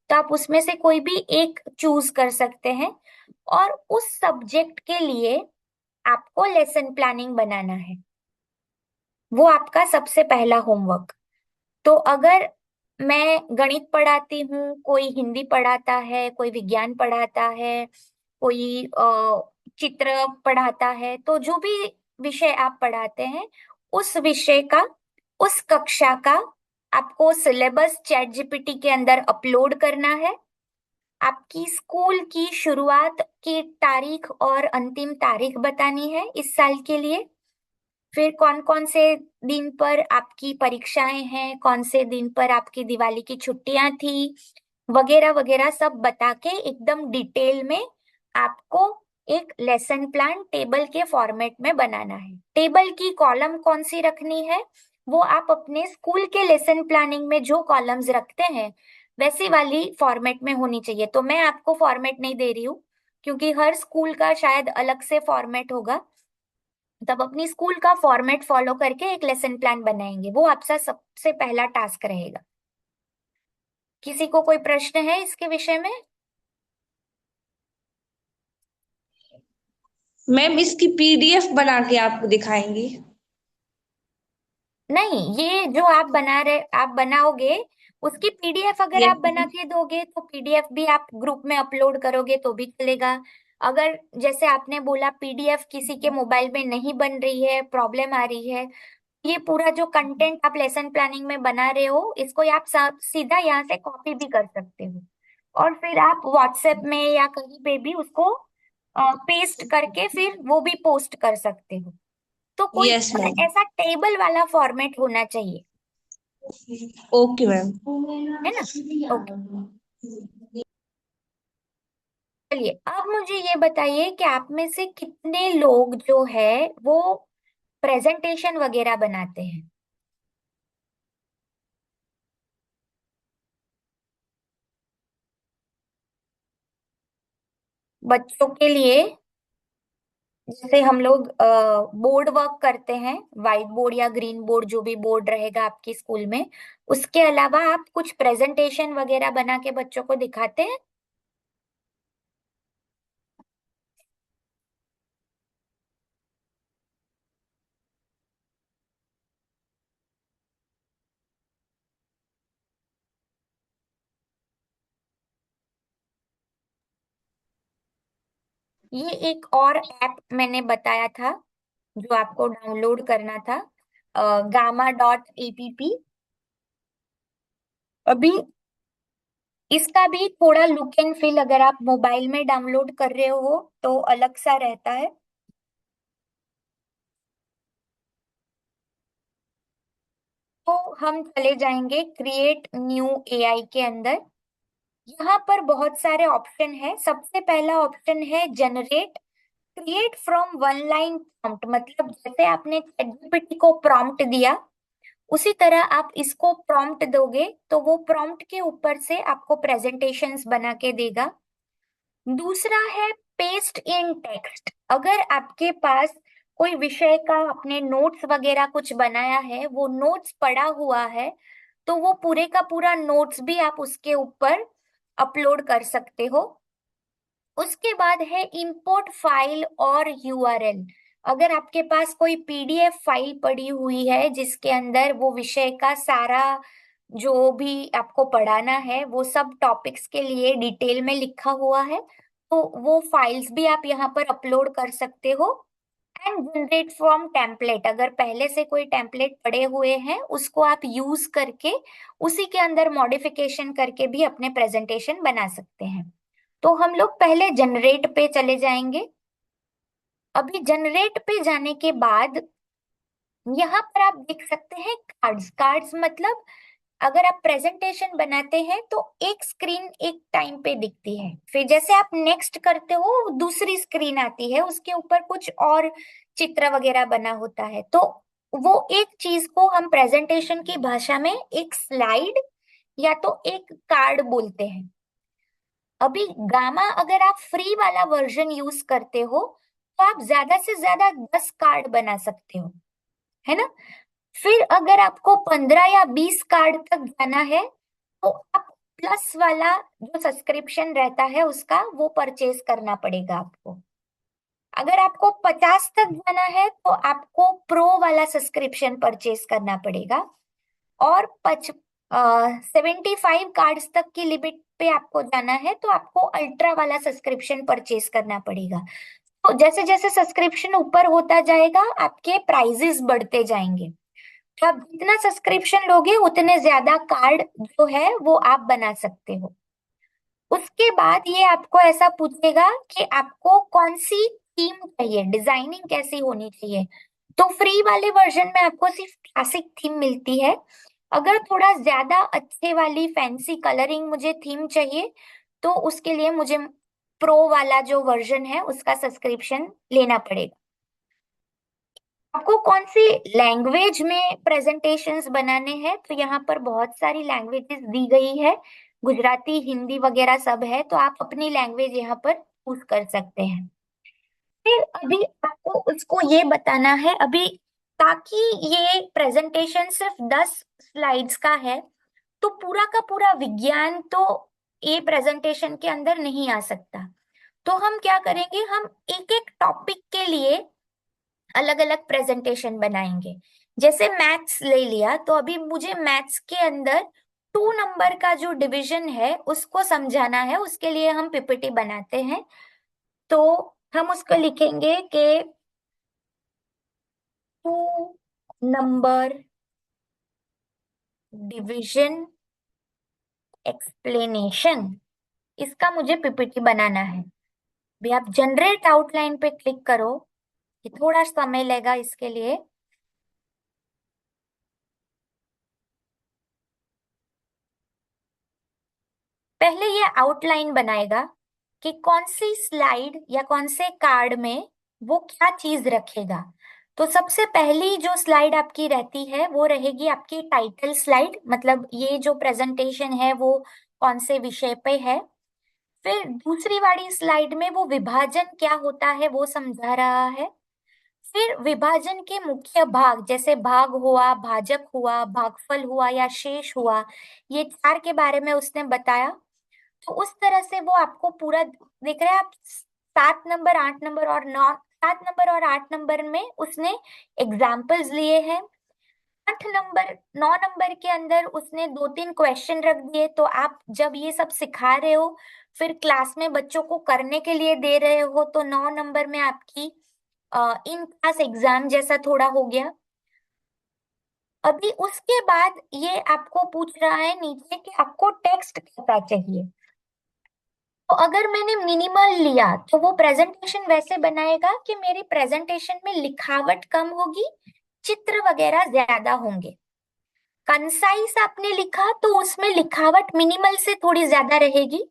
तो आप उसमें से कोई भी एक चूज कर सकते हैं और उस सब्जेक्ट के लिए आपको लेसन प्लानिंग बनाना है। वो आपका सबसे पहला होमवर्क। तो अगर मैं गणित पढ़ाती हूँ, कोई हिंदी पढ़ाता है, कोई विज्ञान पढ़ाता है, कोई चित्र पढ़ाता है, तो जो भी विषय आप पढ़ाते हैं उस विषय का, उस कक्षा का आपको सिलेबस चैट जीपीटी के अंदर अपलोड करना है। आपकी स्कूल की शुरुआत की तारीख और अंतिम तारीख बतानी है इस साल के लिए। फिर कौन कौन से दिन पर आपकी परीक्षाएं हैं, कौन से दिन पर आपकी दिवाली की छुट्टियां थी, वगैरह वगैरह सब बता के एकदम डिटेल में आपको एक लेसन प्लान टेबल के फॉर्मेट में बनाना है। टेबल की कॉलम कौन सी रखनी है वो आप अपने स्कूल के लेसन प्लानिंग में जो कॉलम्स रखते हैं वैसी वाली फॉर्मेट में होनी चाहिए। तो मैं आपको फॉर्मेट नहीं दे रही हूँ क्योंकि हर स्कूल का शायद अलग से फॉर्मेट होगा। तब अपनी स्कूल का फॉर्मेट फॉलो करके एक लेसन प्लान बनाएंगे, वो आपका सबसे पहला टास्क रहेगा। किसी को कोई प्रश्न है इसके विषय में? मैम इसकी पीडीएफ बना के आपको दिखाएंगी? नहीं, ये जो आप बनाओगे उसकी पीडीएफ अगर यस। आप बना के दोगे तो पीडीएफ भी आप ग्रुप में अपलोड करोगे तो भी चलेगा। अगर जैसे आपने बोला पीडीएफ किसी के मोबाइल में नहीं बन रही है, प्रॉब्लम आ रही है, ये पूरा जो कंटेंट आप लेसन प्लानिंग में बना रहे हो इसको आप सीधा यहाँ से कॉपी भी कर सकते हो और फिर आप व्हाट्सएप में या कहीं पे भी उसको पेस्ट करके फिर वो भी पोस्ट कर सकते हो। तो कोई यस मैम। ऐसा टेबल वाला फॉर्मेट होना चाहिए। Okay ma'am. है ना? ओके, चलिए अब मुझे ये बताइए कि आप में से कितने लोग जो है वो प्रेजेंटेशन वगैरह बनाते हैं बच्चों के लिए? जैसे हम लोग बोर्ड वर्क करते हैं, व्हाइट बोर्ड या ग्रीन बोर्ड, जो भी बोर्ड रहेगा आपके स्कूल में, उसके अलावा आप कुछ प्रेजेंटेशन वगैरह बना के बच्चों को दिखाते हैं? ये एक और ऐप मैंने बताया था जो आपको डाउनलोड करना था, gamma.app। अभी इसका भी थोड़ा लुक एंड फील अगर आप मोबाइल में डाउनलोड कर रहे हो तो अलग सा रहता है। तो हम चले जाएंगे क्रिएट न्यू एआई के अंदर। यहाँ पर बहुत सारे ऑप्शन है। सबसे पहला ऑप्शन है generate create from one line prompt, मतलब जैसे आपने ChatGPT को प्रॉम्प्ट दिया उसी तरह आप इसको प्रॉम्प्ट दोगे तो वो प्रॉम्प्ट के ऊपर से आपको प्रेजेंटेशंस बना के देगा। दूसरा है पेस्ट इन टेक्स्ट। अगर आपके पास कोई विषय का आपने नोट्स वगैरह कुछ बनाया है, वो नोट्स पड़ा हुआ है, तो वो पूरे का पूरा नोट्स भी आप उसके ऊपर अपलोड कर सकते हो। उसके बाद है इंपोर्ट फाइल और यूआरएल। अगर आपके पास कोई पीडीएफ फाइल पड़ी हुई है जिसके अंदर वो विषय का सारा जो भी आपको पढ़ाना है वो सब टॉपिक्स के लिए डिटेल में लिखा हुआ है, तो वो फाइल्स भी आप यहाँ पर अपलोड कर सकते हो। एंड जनरेट फ्रॉम टेम्पलेट, अगर पहले से कोई टेम्पलेट पड़े हुए हैं उसको आप यूज करके उसी के अंदर मॉडिफिकेशन करके भी अपने प्रेजेंटेशन बना सकते हैं। तो हम लोग पहले जनरेट पे चले जाएंगे। अभी जनरेट पे जाने के बाद यहाँ पर आप देख सकते हैं कार्ड्स। कार्ड्स मतलब अगर आप प्रेजेंटेशन बनाते हैं तो एक स्क्रीन एक टाइम पे दिखती है, फिर जैसे आप नेक्स्ट करते हो दूसरी स्क्रीन आती है, उसके ऊपर कुछ और चित्र वगैरह बना होता है। तो वो एक चीज को हम प्रेजेंटेशन की भाषा में एक स्लाइड या तो एक कार्ड बोलते हैं। अभी गामा अगर आप फ्री वाला वर्जन यूज करते हो तो आप ज्यादा से ज्यादा 10 कार्ड बना सकते हो, है ना। फिर अगर आपको 15 या 20 कार्ड तक जाना है तो आप प्लस वाला जो सब्सक्रिप्शन रहता है उसका वो परचेज करना पड़ेगा आपको। अगर आपको 50 तक जाना है तो आपको प्रो वाला सब्सक्रिप्शन परचेज करना पड़ेगा। और 75 कार्ड्स तक की लिमिट पे आपको जाना है तो आपको अल्ट्रा वाला सब्सक्रिप्शन परचेज करना पड़ेगा। तो जैसे जैसे सब्सक्रिप्शन ऊपर होता जाएगा आपके प्राइजेस बढ़ते जाएंगे। तो आप जितना सब्सक्रिप्शन लोगे उतने ज्यादा कार्ड जो है वो आप बना सकते हो। उसके बाद ये आपको ऐसा पूछेगा कि आपको कौन सी थीम चाहिए, डिजाइनिंग कैसी होनी चाहिए। तो फ्री वाले वर्जन में आपको सिर्फ क्लासिक थीम मिलती है। अगर थोड़ा ज्यादा अच्छे वाली फैंसी कलरिंग मुझे थीम चाहिए तो उसके लिए मुझे प्रो वाला जो वर्जन है उसका सब्सक्रिप्शन लेना पड़ेगा। आपको कौन सी लैंग्वेज में प्रेजेंटेशंस बनाने हैं तो यहाँ पर बहुत सारी लैंग्वेजेस दी गई है, गुजराती हिंदी वगैरह सब है, तो आप अपनी लैंग्वेज यहाँ पर चूज कर सकते हैं। फिर अभी आपको उसको ये बताना है अभी, ताकि ये प्रेजेंटेशन सिर्फ 10 स्लाइड्स का है तो पूरा का पूरा विज्ञान तो ये प्रेजेंटेशन के अंदर नहीं आ सकता। तो हम क्या करेंगे, हम एक एक टॉपिक के लिए अलग अलग प्रेजेंटेशन बनाएंगे। जैसे मैथ्स ले लिया तो अभी मुझे मैथ्स के अंदर 2 नंबर का जो डिवीजन है उसको समझाना है, उसके लिए हम पीपीटी बनाते हैं। तो हम उसको लिखेंगे कि 2 नंबर डिवीजन एक्सप्लेनेशन, इसका मुझे पीपीटी बनाना है। भी आप जनरेट आउटलाइन पे क्लिक करो, ये थोड़ा समय लेगा इसके लिए। पहले ये आउटलाइन बनाएगा कि कौन सी स्लाइड या कौन से कार्ड में वो क्या चीज रखेगा। तो सबसे पहली जो स्लाइड आपकी रहती है वो रहेगी आपकी टाइटल स्लाइड, मतलब ये जो प्रेजेंटेशन है वो कौन से विषय पे है। फिर दूसरी वाली स्लाइड में वो विभाजन क्या होता है वो समझा रहा है। फिर विभाजन के मुख्य भाग जैसे भाग हुआ, भाजक हुआ, भागफल हुआ या शेष हुआ, ये चार के बारे में उसने बताया। तो उस तरह से वो आपको पूरा देख रहे हैं आप, 7 नंबर, 8 नंबर और 9, 7 नंबर और 8 नंबर में उसने एग्जाम्पल्स लिए हैं। 8 नंबर, 9 नंबर के अंदर उसने 2-3 क्वेश्चन रख दिए। तो आप जब ये सब सिखा रहे हो, फिर क्लास में बच्चों को करने के लिए दे रहे हो, तो 9 नंबर में आपकी इन क्लास एग्जाम जैसा थोड़ा हो गया। अभी उसके बाद ये आपको पूछ रहा है नीचे कि आपको टेक्स्ट कैसा चाहिए। तो अगर मैंने मिनिमल लिया तो वो प्रेजेंटेशन वैसे बनाएगा कि मेरी प्रेजेंटेशन में लिखावट कम होगी, चित्र वगैरह ज्यादा होंगे। कंसाइज आपने लिखा तो उसमें लिखावट मिनिमल से थोड़ी ज्यादा रहेगी,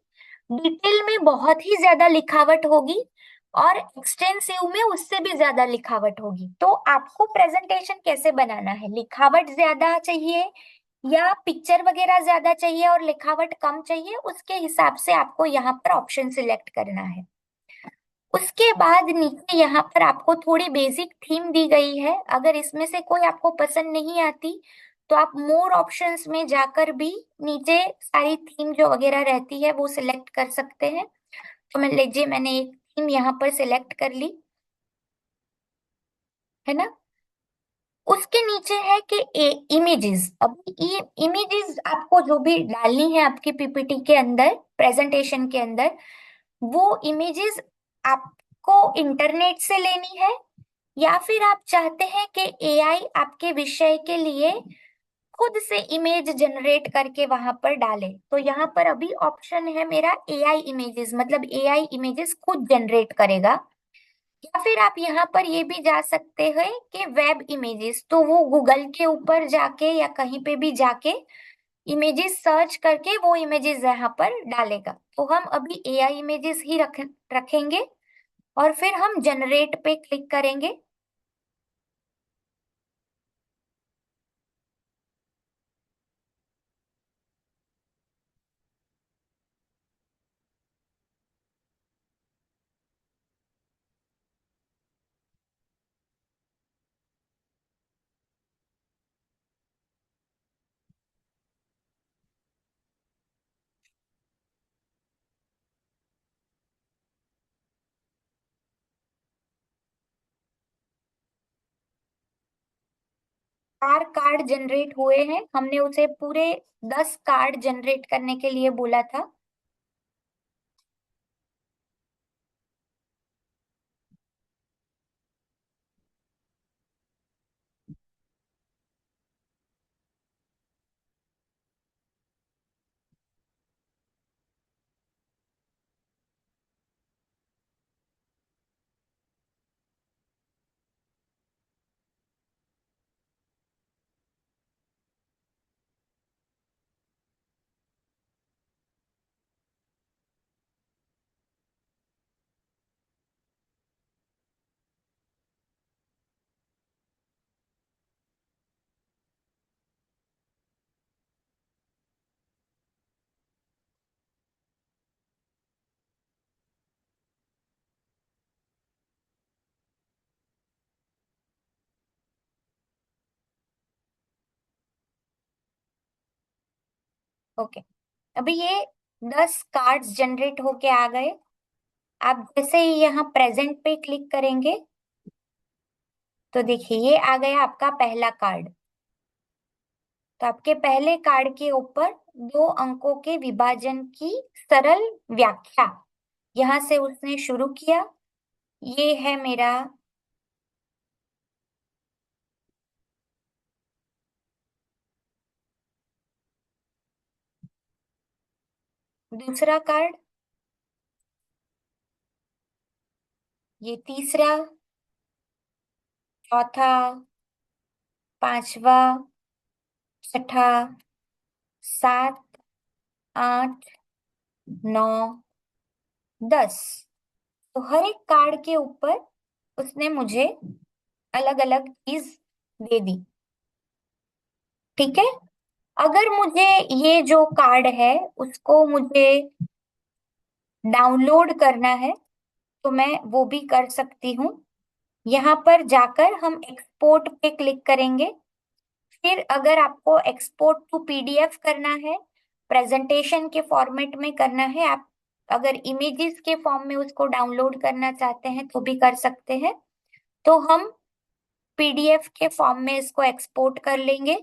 डिटेल में बहुत ही ज्यादा लिखावट होगी, और एक्सटेंसिव में उससे भी ज्यादा लिखावट होगी। तो आपको प्रेजेंटेशन कैसे बनाना है, लिखावट ज्यादा चाहिए या पिक्चर वगैरह ज्यादा चाहिए और लिखावट कम चाहिए, उसके हिसाब से आपको यहाँ पर ऑप्शन सिलेक्ट करना है। उसके बाद नीचे यहाँ पर आपको थोड़ी बेसिक थीम दी गई है। अगर इसमें से कोई आपको पसंद नहीं आती तो आप मोर ऑप्शंस में जाकर भी नीचे सारी थीम जो वगैरह रहती है वो सिलेक्ट कर सकते हैं। तो मान लीजिए मैंने एक थीम यहाँ पर सिलेक्ट कर ली, है ना। उसके नीचे है कि इमेजेस। अब ये इमेजेस आपको जो भी डालनी है आपकी पीपीटी के अंदर, प्रेजेंटेशन के अंदर, वो इमेजेस आपको इंटरनेट से लेनी है, या फिर आप चाहते हैं कि एआई आपके विषय के लिए खुद से इमेज जनरेट करके वहां पर डाले। तो यहाँ पर अभी ऑप्शन है मेरा एआई इमेजेस, मतलब एआई इमेजेस खुद जनरेट करेगा। या फिर आप यहाँ पर ये भी जा सकते हैं कि वेब इमेजेस, तो वो गूगल के ऊपर जाके या कहीं पे भी जाके इमेजेस सर्च करके वो इमेजेस यहाँ पर डालेगा। तो हम अभी एआई इमेजेस ही रखेंगे और फिर हम जनरेट पे क्लिक करेंगे। चार कार्ड जनरेट हुए हैं, हमने उसे पूरे 10 कार्ड जनरेट करने के लिए बोला था। ओके, अभी ये 10 कार्ड्स जनरेट होके आ गए। आप जैसे ही यहाँ प्रेजेंट पे क्लिक करेंगे तो देखिए ये आ गया आपका पहला कार्ड। तो आपके पहले कार्ड के ऊपर 2 अंकों के विभाजन की सरल व्याख्या, यहाँ से उसने शुरू किया। ये है मेरा दूसरा कार्ड, ये तीसरा, चौथा, पांचवा, छठा, 7, 8, 9, 10। तो हर एक कार्ड के ऊपर उसने मुझे अलग अलग चीज दे दी। ठीक है, अगर मुझे ये जो कार्ड है उसको मुझे डाउनलोड करना है तो मैं वो भी कर सकती हूँ। यहाँ पर जाकर हम एक्सपोर्ट पे क्लिक करेंगे। फिर अगर आपको एक्सपोर्ट टू पीडीएफ करना है, प्रेजेंटेशन के फॉर्मेट में करना है, आप अगर इमेजेस के फॉर्म में उसको डाउनलोड करना चाहते हैं तो भी कर सकते हैं। तो हम पीडीएफ के फॉर्म में इसको एक्सपोर्ट कर लेंगे।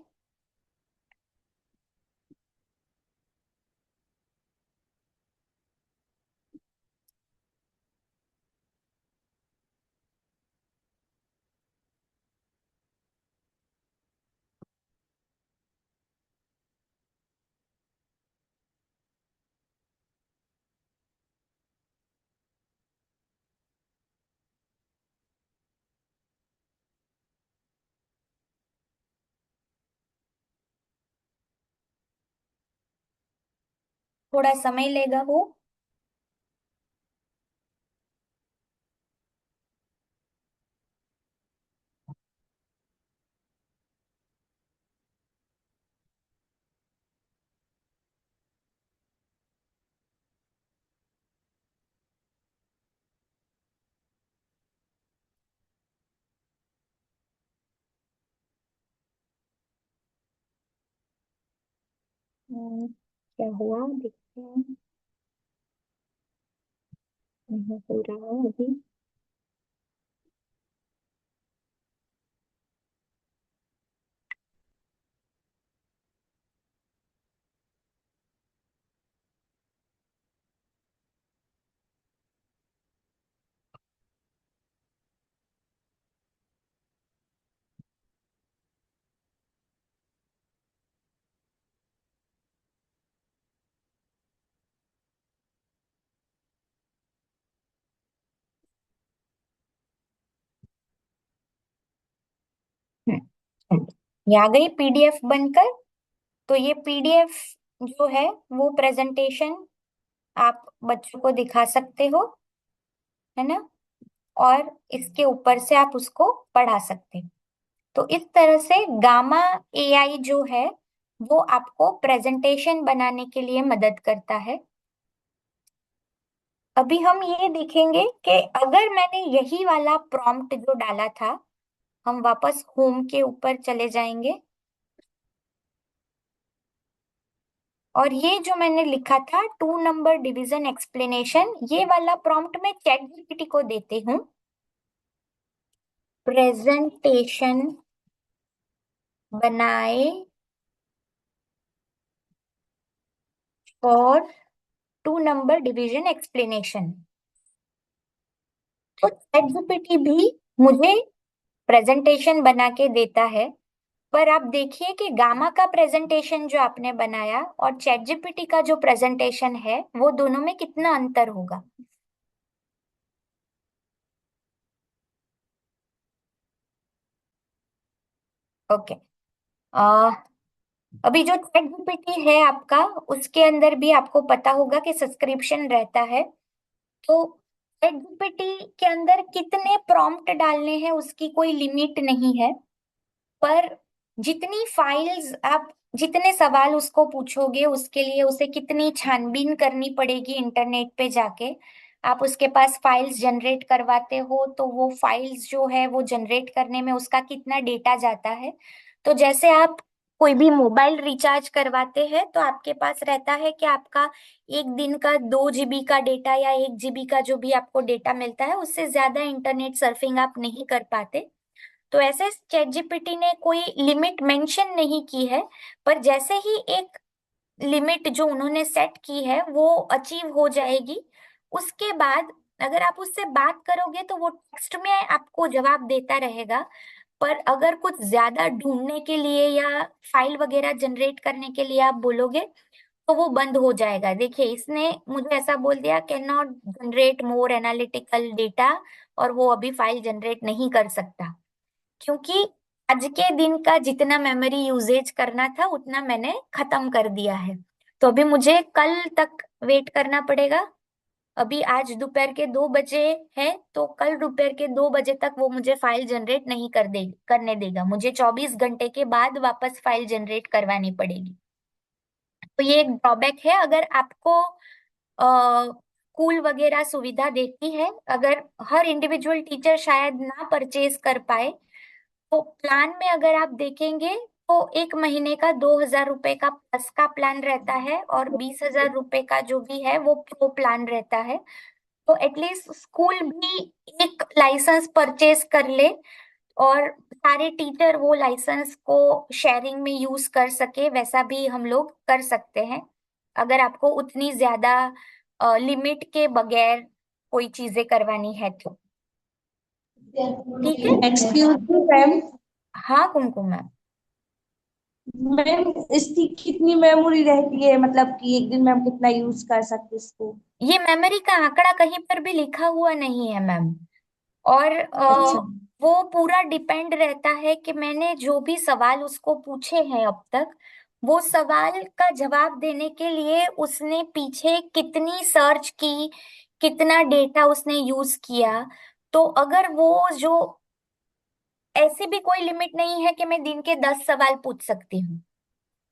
थोड़ा समय लेगा वो। क्या हुआ देखते हैं। नहीं हो रहा है अभी। ये आ गई पीडीएफ बनकर। तो ये पीडीएफ जो है वो प्रेजेंटेशन आप बच्चों को दिखा सकते हो, है ना। और इसके ऊपर से आप उसको पढ़ा सकते हो। तो इस तरह से गामा एआई जो है वो आपको प्रेजेंटेशन बनाने के लिए मदद करता है। अभी हम ये देखेंगे कि अगर मैंने यही वाला प्रॉम्प्ट जो डाला था, हम वापस होम के ऊपर चले जाएंगे और ये जो मैंने लिखा था 2 नंबर डिवीजन एक्सप्लेनेशन, ये वाला प्रॉम्प्ट मैं चैट जीपीटी को देती हूँ। प्रेजेंटेशन बनाए फॉर 2 नंबर डिवीजन एक्सप्लेनेशन। तो चैट जीपीटी भी मुझे प्रेजेंटेशन बना के देता है। पर आप देखिए कि गामा का प्रेजेंटेशन जो आपने बनाया और चैट जीपीटी का जो प्रेजेंटेशन है वो दोनों में कितना अंतर होगा। ओके। अभी जो चैट जीपीटी है आपका, उसके अंदर भी आपको पता होगा कि सब्सक्रिप्शन रहता है। तो चैट जीपीटी के अंदर कितने प्रॉम्प्ट डालने हैं उसकी कोई लिमिट नहीं है। पर जितनी फाइल्स आप, जितने सवाल उसको पूछोगे उसके लिए उसे कितनी छानबीन करनी पड़ेगी इंटरनेट पे जाके। आप उसके पास फाइल्स जनरेट करवाते हो तो वो फाइल्स जो है वो जनरेट करने में उसका कितना डेटा जाता है। तो जैसे आप कोई भी मोबाइल रिचार्ज करवाते हैं तो आपके पास रहता है कि आपका एक दिन का 2 GB का डेटा या 1 GB का जो भी आपको डेटा मिलता है उससे ज्यादा इंटरनेट सर्फिंग आप नहीं कर पाते। तो ऐसे चैट जीपीटी ने कोई लिमिट मेंशन नहीं की है। पर जैसे ही एक लिमिट जो उन्होंने सेट की है वो अचीव हो जाएगी, उसके बाद अगर आप उससे बात करोगे तो वो टेक्स्ट में आपको जवाब देता रहेगा। पर अगर कुछ ज्यादा ढूंढने के लिए या फाइल वगैरह जनरेट करने के लिए आप बोलोगे तो वो बंद हो जाएगा। देखिए इसने मुझे ऐसा बोल दिया, can not generate more analytical data, और वो अभी फाइल जनरेट नहीं कर सकता क्योंकि आज के दिन का जितना मेमोरी यूजेज करना था उतना मैंने खत्म कर दिया है। तो अभी मुझे कल तक वेट करना पड़ेगा। अभी आज दोपहर के 2 बजे है तो कल दोपहर के 2 बजे तक वो मुझे फाइल जनरेट नहीं करने देगा। मुझे 24 घंटे के बाद वापस फाइल जनरेट करवानी पड़ेगी। तो ये एक ड्रॉबैक है। अगर आपको स्कूल वगैरह सुविधा देती है। अगर हर इंडिविजुअल टीचर शायद ना परचेज कर पाए, तो प्लान में अगर आप देखेंगे तो 1 महीने का 2,000 रुपए का प्लस का प्लान रहता है, और 20,000 रुपए का जो भी है वो प्रो प्लान रहता है। तो एटलीस्ट स्कूल भी एक लाइसेंस परचेज कर ले, और सारे टीचर वो लाइसेंस को शेयरिंग में यूज कर सके, वैसा भी हम लोग कर सकते हैं, अगर आपको उतनी ज्यादा लिमिट के बगैर कोई चीजें करवानी है तो। ठीक है। Excuse me ma'am. हाँ कुमकुम मैम। मैम इसकी कितनी मेमोरी रहती है, मतलब कि एक दिन में हम कितना यूज कर सकते इसको? ये मेमोरी का आंकड़ा कहीं पर भी लिखा हुआ नहीं है मैम, और अच्छा। वो पूरा डिपेंड रहता है कि मैंने जो भी सवाल उसको पूछे हैं अब तक, वो सवाल का जवाब देने के लिए उसने पीछे कितनी सर्च की, कितना डेटा उसने यूज किया। तो अगर वो जो, ऐसी भी कोई लिमिट नहीं है कि मैं दिन के 10 सवाल पूछ सकती हूँ।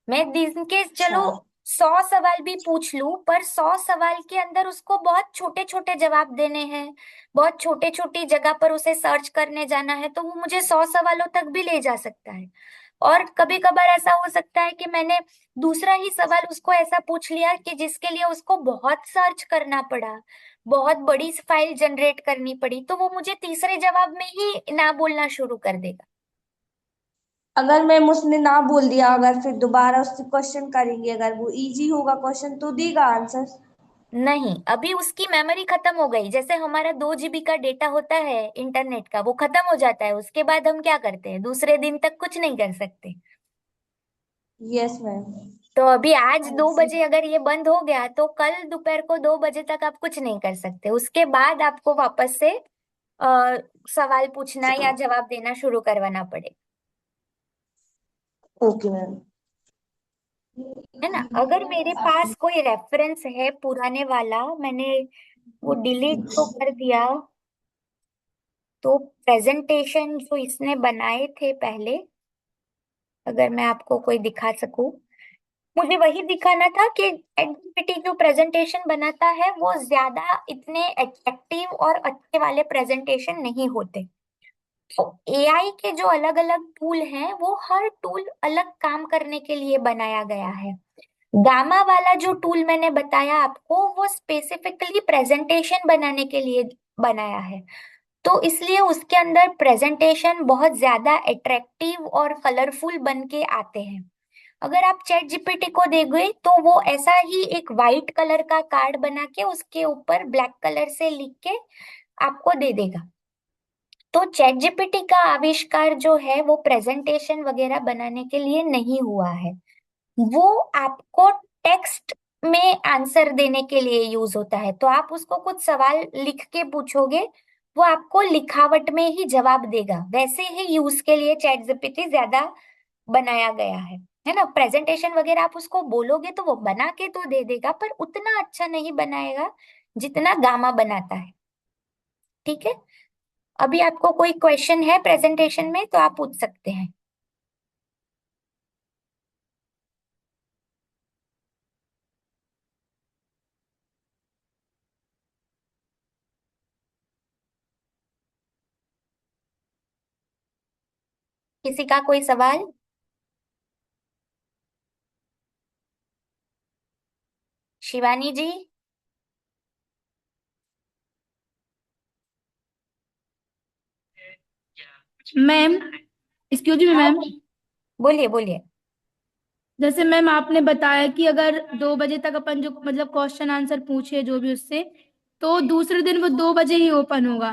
मैं दिन के अच्छा। चलो 100 सवाल भी पूछ लूं, पर 100 सवाल के अंदर उसको बहुत छोटे छोटे जवाब देने हैं, बहुत छोटे छोटी जगह पर उसे सर्च करने जाना है, तो वो मुझे 100 सवालों तक भी ले जा सकता है। और कभी कभार ऐसा हो सकता है कि मैंने दूसरा ही सवाल उसको ऐसा पूछ लिया कि जिसके लिए उसको बहुत सर्च करना पड़ा, बहुत बड़ी फाइल जनरेट करनी पड़ी, तो वो मुझे तीसरे जवाब में ही ना बोलना शुरू कर देगा। अगर मैम उसने ना बोल दिया, अगर फिर दोबारा उससे क्वेश्चन करेंगे, अगर वो इजी होगा क्वेश्चन तो देगा आंसर? नहीं, अभी उसकी मेमोरी खत्म हो गई। जैसे हमारा 2 GB का डेटा होता है इंटरनेट का, वो खत्म हो जाता है, उसके बाद हम क्या करते हैं, दूसरे दिन तक कुछ नहीं कर सकते। Yes ma'am. तो अभी आज 2 बजे अगर ये बंद हो गया, तो कल दोपहर को 2 बजे तक आप कुछ नहीं कर सकते, उसके बाद आपको वापस से सवाल पूछना या जवाब देना शुरू करवाना पड़ेगा। Okay ma'am. है ना। अगर मेरे पास कोई रेफरेंस है पुराने वाला, मैंने वो डिलीट तो कर दिया, तो प्रेजेंटेशन जो इसने बनाए थे पहले, अगर मैं आपको कोई दिखा सकूं, मुझे वही दिखाना था कि ChatGPT जो प्रेजेंटेशन बनाता है वो ज्यादा इतने अट्रैक्टिव और अच्छे वाले प्रेजेंटेशन नहीं होते। तो एआई के जो अलग अलग टूल हैं, वो हर टूल अलग काम करने के लिए बनाया गया है। गामा वाला जो टूल मैंने बताया आपको, वो स्पेसिफिकली प्रेजेंटेशन बनाने के लिए बनाया है। तो इसलिए उसके अंदर प्रेजेंटेशन बहुत ज्यादा अट्रैक्टिव और कलरफुल बन के आते हैं। अगर आप चैट जीपीटी को देंगे तो वो ऐसा ही एक वाइट कलर का कार्ड बना के उसके ऊपर ब्लैक कलर से लिख के आपको दे देगा। तो चैट जीपीटी का आविष्कार जो है वो प्रेजेंटेशन वगैरह बनाने के लिए नहीं हुआ है, वो आपको टेक्स्ट में आंसर देने के लिए यूज होता है। तो आप उसको कुछ सवाल लिख के पूछोगे, वो आपको लिखावट में ही जवाब देगा। वैसे ही यूज के लिए चैट जीपीटी ज्यादा बनाया गया है ना। प्रेजेंटेशन वगैरह आप उसको बोलोगे तो वो बना के तो दे देगा, पर उतना अच्छा नहीं बनाएगा जितना गामा बनाता है। ठीक है। अभी आपको कोई क्वेश्चन है प्रेजेंटेशन में तो आप पूछ सकते हैं। किसी का कोई सवाल? शिवानी जी। मैम, एक्सक्यूज मी हाँ मैम। बोलिए बोलिए। जैसे मैम आपने बताया कि अगर 2 बजे तक अपन जो मतलब क्वेश्चन आंसर पूछे जो भी उससे, तो दूसरे दिन वो 2 बजे ही ओपन होगा।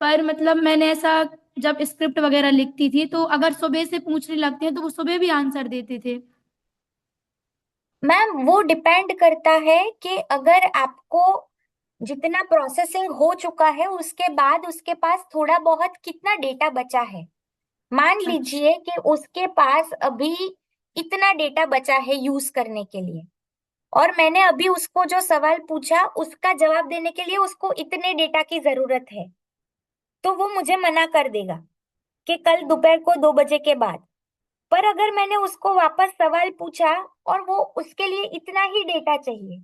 पर मतलब मैंने ऐसा जब स्क्रिप्ट वगैरह लिखती थी तो अगर सुबह से पूछने लगते हैं तो वो सुबह भी आंसर देते थे। मैम वो डिपेंड करता है कि अगर आपको जितना प्रोसेसिंग हो चुका है उसके बाद उसके पास थोड़ा बहुत कितना डेटा बचा है। मान अच्छा। लीजिए कि उसके पास अभी इतना डेटा बचा है यूज करने के लिए, और मैंने अभी उसको जो सवाल पूछा उसका जवाब देने के लिए उसको इतने डेटा की जरूरत है, तो वो मुझे मना कर देगा कि कल दोपहर को 2 बजे के बाद। पर अगर मैंने उसको वापस सवाल पूछा और वो उसके लिए इतना ही डेटा चाहिए,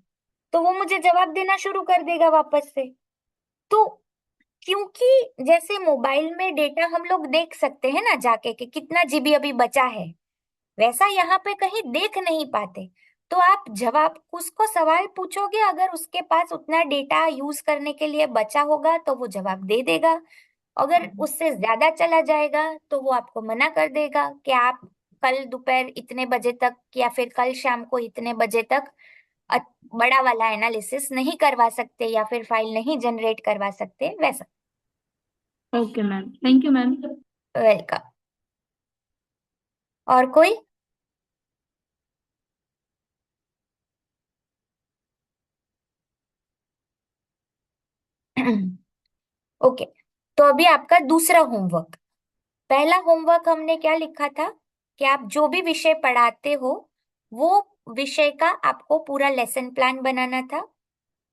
तो वो मुझे जवाब देना शुरू कर देगा वापस से। तो क्योंकि जैसे मोबाइल में डेटा हम लोग देख सकते हैं ना जाके कि कितना जीबी अभी बचा है, वैसा यहाँ पे कहीं देख नहीं पाते। तो आप जवाब उसको सवाल पूछोगे, अगर उसके पास उतना डेटा यूज करने के लिए बचा होगा तो वो जवाब दे देगा। अगर उससे ज्यादा चला जाएगा तो वो आपको मना कर देगा कि आप कल दोपहर इतने बजे तक या फिर कल शाम को इतने बजे तक अ- बड़ा वाला एनालिसिस नहीं करवा सकते या फिर फाइल नहीं जनरेट करवा सकते, वैसा। Okay ma'am, thank you ma'am. Welcome. और कोई? ओके, तो अभी आपका दूसरा होमवर्क। पहला होमवर्क हमने क्या लिखा था कि आप जो भी विषय पढ़ाते हो वो विषय का आपको पूरा लेसन प्लान बनाना था।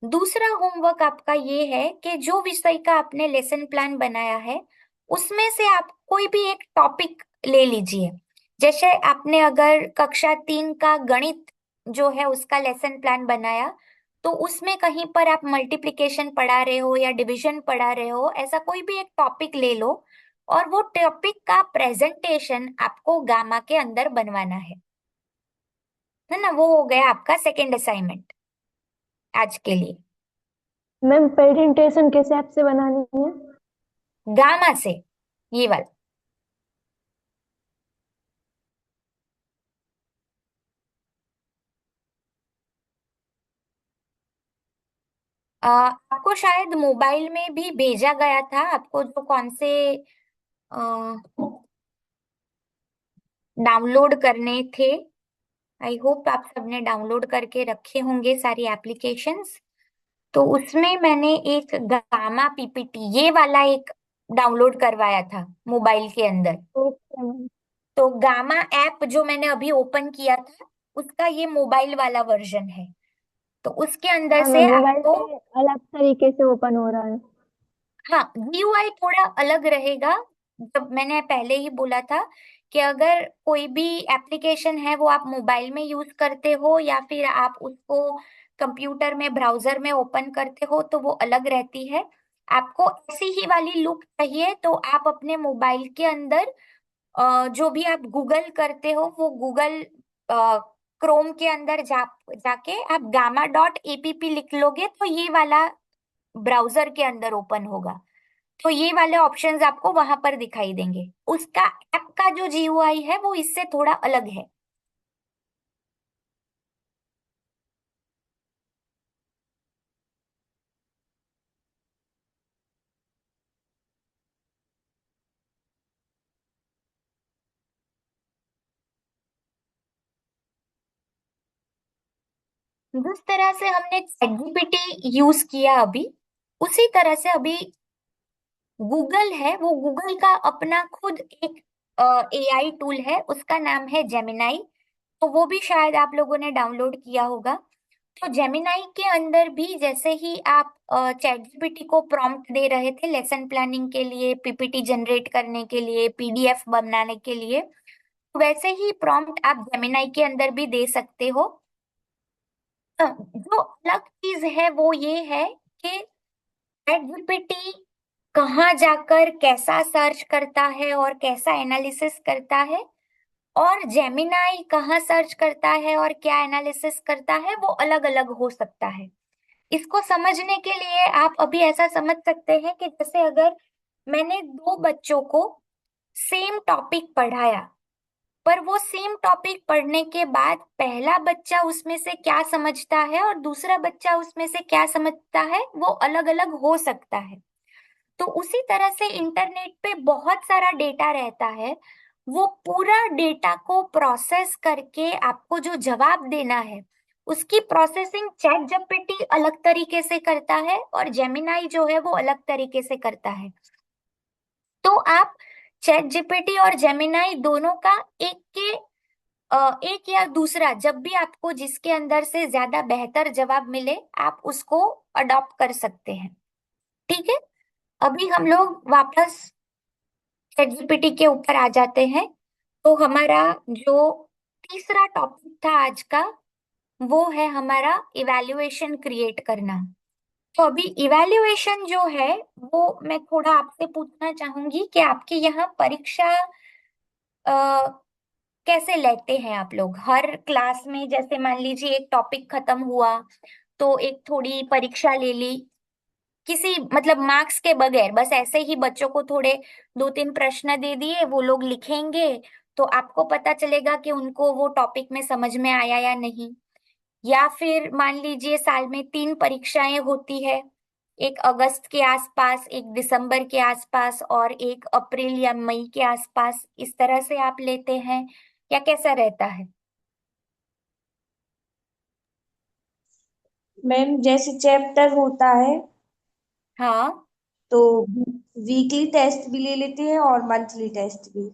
दूसरा होमवर्क आपका ये है कि जो विषय का आपने लेसन प्लान बनाया है उसमें से आप कोई भी एक टॉपिक ले लीजिए। जैसे आपने अगर कक्षा 3 का गणित जो है उसका लेसन प्लान बनाया, तो उसमें कहीं पर आप मल्टीप्लिकेशन पढ़ा रहे हो या डिवीजन पढ़ा रहे हो, ऐसा कोई भी एक टॉपिक ले लो और वो टॉपिक का प्रेजेंटेशन आपको गामा के अंदर बनवाना है ना। वो हो गया आपका सेकेंड असाइनमेंट आज के लिए। मैम प्रेजेंटेशन किस ऐप से बनानी है? गामा से, ये वाला। आपको शायद मोबाइल में भी भेजा गया था, आपको जो कौन से डाउनलोड करने थे। आई होप आप सबने डाउनलोड करके रखे होंगे सारी एप्लीकेशंस। तो उसमें मैंने एक गामा पीपीटी ये वाला एक डाउनलोड करवाया था मोबाइल के अंदर। Okay ma'am. तो गामा ऐप जो मैंने अभी ओपन किया था उसका ये मोबाइल वाला वर्जन है। तो उसके अंदर हाँ से मैम, मोबाइल आपको, पे अलग तरीके से ओपन हो रहा है। हाँ, जीयूआई थोड़ा अलग रहेगा। जब मैंने पहले ही बोला था कि अगर कोई भी एप्लीकेशन है वो आप मोबाइल में यूज करते हो या फिर आप उसको कंप्यूटर में ब्राउजर में ओपन करते हो तो वो अलग रहती है। आपको ऐसी ही वाली लुक चाहिए तो आप अपने मोबाइल के अंदर जो भी आप गूगल करते हो वो गूगल क्रोम के अंदर जाके आप gamma.app लिख लोगे तो ये वाला ब्राउजर के अंदर ओपन होगा। तो ये वाले ऑप्शंस आपको वहां पर दिखाई देंगे। उसका ऐप का जो जीयूआई है वो इससे थोड़ा अलग है। जिस तरह से हमने ChatGPT यूज किया अभी, उसी तरह से अभी गूगल है, वो गूगल का अपना खुद एक एआई टूल है, उसका नाम है जेमिनाई। तो वो भी शायद आप लोगों ने डाउनलोड किया होगा। तो जेमिनाई के अंदर भी जैसे ही आप चैट जीपीटी को प्रॉम्प्ट दे रहे थे लेसन प्लानिंग के लिए, पीपीटी जनरेट करने के लिए, पीडीएफ बनाने के लिए, वैसे ही प्रॉम्प्ट आप जेमिनाई के अंदर भी दे सकते हो। जो अलग चीज है वो ये है कि चैट जीपीटी कहाँ जाकर कैसा सर्च करता है और कैसा एनालिसिस करता है, और जेमिनाई कहाँ सर्च करता है और क्या एनालिसिस करता है, वो अलग अलग हो सकता है। इसको समझने के लिए आप अभी ऐसा समझ सकते हैं कि जैसे अगर मैंने दो बच्चों को सेम टॉपिक पढ़ाया, पर वो सेम टॉपिक पढ़ने के बाद पहला बच्चा उसमें से क्या समझता है और दूसरा बच्चा उसमें से क्या समझता है वो अलग अलग हो सकता है। तो उसी तरह से इंटरनेट पे बहुत सारा डेटा रहता है, वो पूरा डेटा को प्रोसेस करके आपको जो जवाब देना है उसकी प्रोसेसिंग चैट जीपीटी अलग तरीके से करता है और जेमिनाई जो है वो अलग तरीके से करता है। तो आप चैट जीपीटी और जेमिनाई दोनों का एक या दूसरा, जब भी आपको जिसके अंदर से ज्यादा बेहतर जवाब मिले आप उसको अडॉप्ट कर सकते हैं। ठीक है, अभी हम लोग वापस चैट जीपीटी के ऊपर आ जाते हैं। तो हमारा जो तीसरा टॉपिक था आज का, वो है हमारा इवैल्यूएशन क्रिएट करना। तो अभी इवैल्यूएशन जो है वो मैं थोड़ा आपसे पूछना चाहूंगी कि आपके यहाँ परीक्षा कैसे लेते हैं आप लोग हर क्लास में? जैसे मान लीजिए एक टॉपिक खत्म हुआ तो एक थोड़ी परीक्षा ले ली, किसी मतलब मार्क्स के बगैर, बस ऐसे ही बच्चों को थोड़े 2-3 प्रश्न दे दिए, वो लोग लिखेंगे, तो आपको पता चलेगा कि उनको वो टॉपिक में समझ में आया या नहीं। या फिर मान लीजिए साल में 3 परीक्षाएं होती है, एक अगस्त के आसपास, एक दिसंबर के आसपास और एक अप्रैल या मई के आसपास, इस तरह से आप लेते हैं या कैसा रहता है? मैम जैसे चैप्टर होता है हाँ। तो वीकली टेस्ट भी ले लेते हैं और मंथली टेस्ट भी।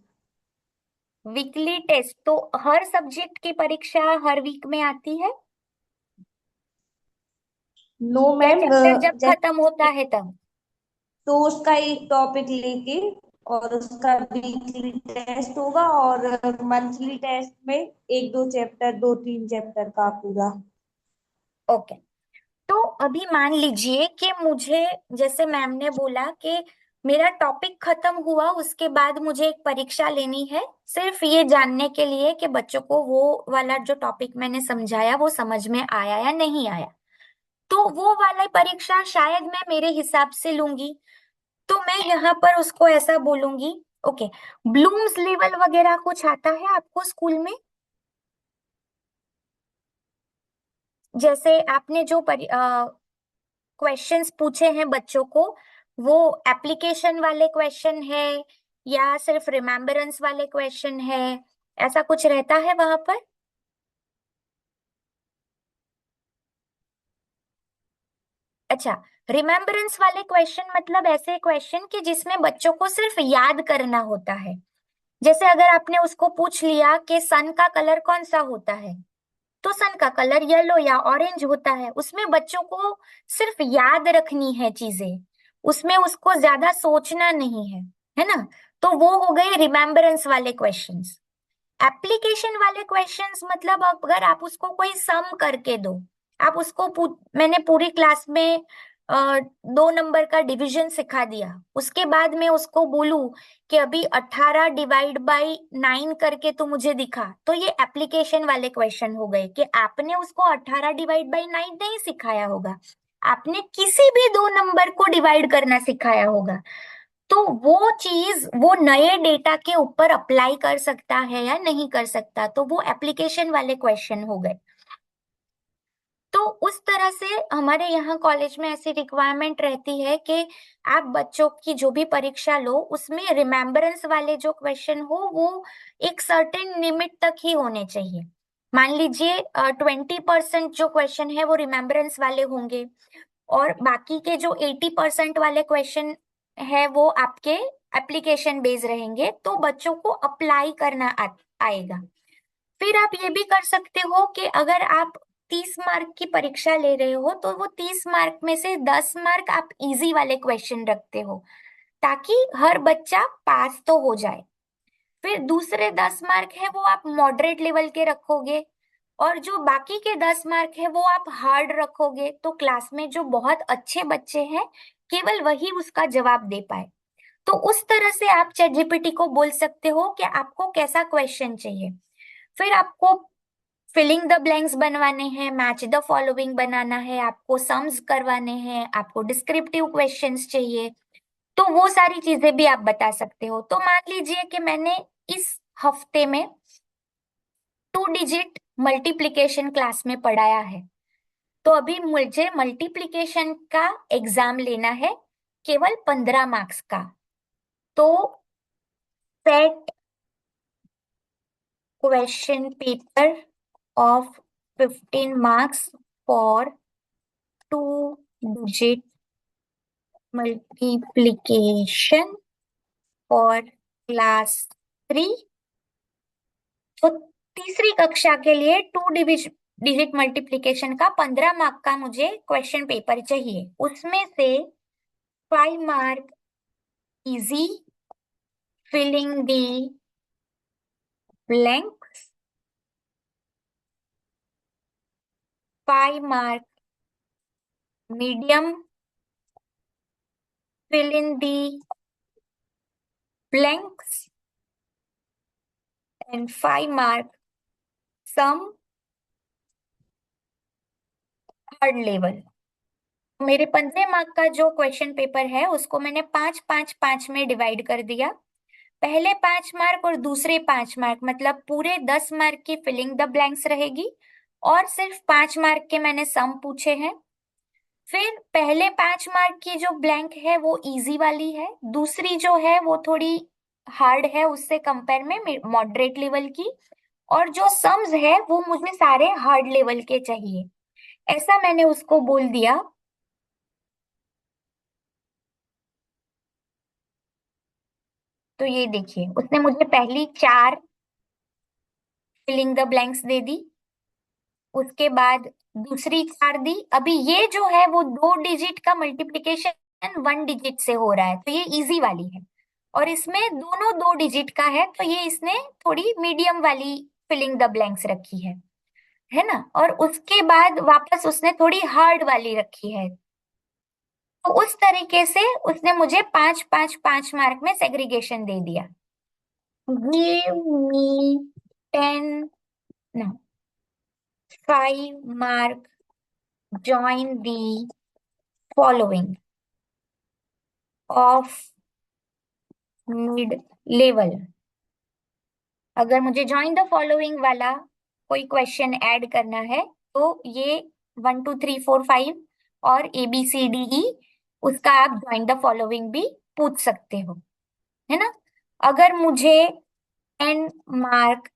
वीकली टेस्ट तो हर सब्जेक्ट की परीक्षा हर वीक में आती है नो या मैम, चैप्टर जब खत्म होता जैसे है तब? तो उसका एक टॉपिक लेके और उसका वीकली टेस्ट होगा और मंथली टेस्ट में 1-2 चैप्टर, 2-3 चैप्टर का पूरा। ओके। तो अभी मान लीजिए कि मुझे, जैसे मैम ने बोला कि मेरा टॉपिक खत्म हुआ, उसके बाद मुझे एक परीक्षा लेनी है सिर्फ ये जानने के लिए कि बच्चों को वो वाला जो टॉपिक मैंने समझाया वो समझ में आया या नहीं आया। तो वो वाला परीक्षा शायद मैं मेरे हिसाब से लूंगी। तो मैं यहाँ पर उसको ऐसा बोलूंगी, ओके, ब्लूम्स लेवल वगैरह कुछ आता है आपको स्कूल में? जैसे आपने जो क्वेश्चंस पूछे हैं बच्चों को, वो एप्लीकेशन वाले क्वेश्चन है या सिर्फ रिमेम्बरेंस वाले क्वेश्चन है, ऐसा कुछ रहता है वहां पर? अच्छा, रिमेम्बरेंस वाले क्वेश्चन मतलब ऐसे क्वेश्चन कि जिसमें बच्चों को सिर्फ याद करना होता है। जैसे अगर आपने उसको पूछ लिया कि सन का कलर कौन सा होता है, तो सन का कलर येलो या ऑरेंज होता है। उसमें बच्चों को सिर्फ याद रखनी है चीजें, उसमें उसको ज्यादा सोचना नहीं है ना? तो वो हो गए रिमेम्बरेंस वाले क्वेश्चंस। एप्लीकेशन वाले क्वेश्चंस मतलब अगर आप उसको कोई सम करके दो, आप उसको मैंने पूरी क्लास में 2 नंबर का डिवीजन सिखा दिया, उसके बाद मैं उसको बोलूं कि अभी 18/9 करके तो मुझे दिखा, तो ये एप्लीकेशन वाले क्वेश्चन हो गए कि आपने उसको 18/9 नहीं सिखाया होगा, आपने किसी भी 2 नंबर को डिवाइड करना सिखाया होगा। तो वो चीज वो नए डेटा के ऊपर अप्लाई कर सकता है या नहीं कर सकता, तो वो एप्लीकेशन वाले क्वेश्चन हो गए। तो उस तरह से हमारे यहाँ कॉलेज में ऐसी रिक्वायरमेंट रहती है कि आप बच्चों की जो भी परीक्षा लो उसमें रिमेम्बरेंस वाले जो क्वेश्चन हो वो एक सर्टेन लिमिट तक ही होने चाहिए। मान लीजिए 20% जो क्वेश्चन है वो रिमेम्बरेंस वाले होंगे और बाकी के जो 80% वाले क्वेश्चन है वो आपके एप्लीकेशन बेस्ड रहेंगे, तो बच्चों को अप्लाई करना आएगा। फिर आप ये भी कर सकते हो कि अगर आप 30 मार्क की परीक्षा ले रहे हो तो वो 30 मार्क में से 10 मार्क आप इजी वाले क्वेश्चन रखते हो ताकि हर बच्चा पास तो हो जाए। फिर दूसरे 10 मार्क है वो आप मॉडरेट लेवल के रखोगे और जो बाकी के 10 मार्क है वो आप हार्ड रखोगे, तो क्लास में जो बहुत अच्छे बच्चे हैं केवल वही उसका जवाब दे पाए। तो उस तरह से आप चैट जीपीटी को बोल सकते हो कि आपको कैसा क्वेश्चन चाहिए। फिर आपको फिलिंग द ब्लैंक्स बनवाने हैं, मैच द फॉलोइंग बनाना है, आपको सम्स करवाने हैं, आपको डिस्क्रिप्टिव क्वेश्चंस चाहिए, तो वो सारी चीजें भी आप बता सकते हो। तो मान लीजिए कि मैंने इस हफ्ते में 2 डिजिट मल्टीप्लिकेशन क्लास में पढ़ाया है, तो अभी मुझे मल्टीप्लिकेशन का एग्जाम लेना है केवल 15 मार्क्स का। तो set question paper of 15 marks for 2 digit multiplication for class 3। तो तीसरी कक्षा के लिए 2 डिजिट मल्टीप्लिकेशन का 15 मार्क का मुझे क्वेश्चन पेपर चाहिए। उसमें से 5 mark easy filling the blank 5 mark medium fill in the blanks and 5 mark sum hard level। मेरे 15 मार्क का जो क्वेश्चन पेपर है उसको मैंने 5-5-5 में डिवाइड कर दिया। पहले 5 मार्क और दूसरे 5 मार्क, मतलब पूरे 10 मार्क की फिलिंग द ब्लैंक्स रहेगी और सिर्फ 5 मार्क के मैंने सम पूछे हैं। फिर पहले 5 मार्क की जो ब्लैंक है वो इजी वाली है, दूसरी जो है वो थोड़ी हार्ड है उससे कंपेयर में, मॉडरेट लेवल की, और जो सम्स है वो मुझे सारे हार्ड लेवल के चाहिए, ऐसा मैंने उसको बोल दिया। तो ये देखिए उसने मुझे पहली 4 फिलिंग द ब्लैंक्स दे दी, उसके बाद दूसरी 4 दी। अभी ये जो है वो 2 डिजिट का मल्टीप्लीकेशन 1 डिजिट से हो रहा है, तो ये इजी वाली है, और इसमें दोनों 2 डिजिट का है, तो ये इसने थोड़ी मीडियम वाली फिलिंग द ब्लैंक्स रखी है ना। और उसके बाद वापस उसने थोड़ी हार्ड वाली रखी है। तो उस तरीके से उसने मुझे 5-5-5 मार्क में सेग्रीगेशन दे दिया। Give me 10, no, 5 mark, join the following of mid level। अगर मुझे ज्वाइन द फॉलोइंग वाला कोई क्वेश्चन ऐड करना है तो ये 1 2 3 4 5 और ABCDE उसका आप ज्वाइन द फॉलोइंग भी पूछ सकते हो, है ना। अगर मुझे 10 mark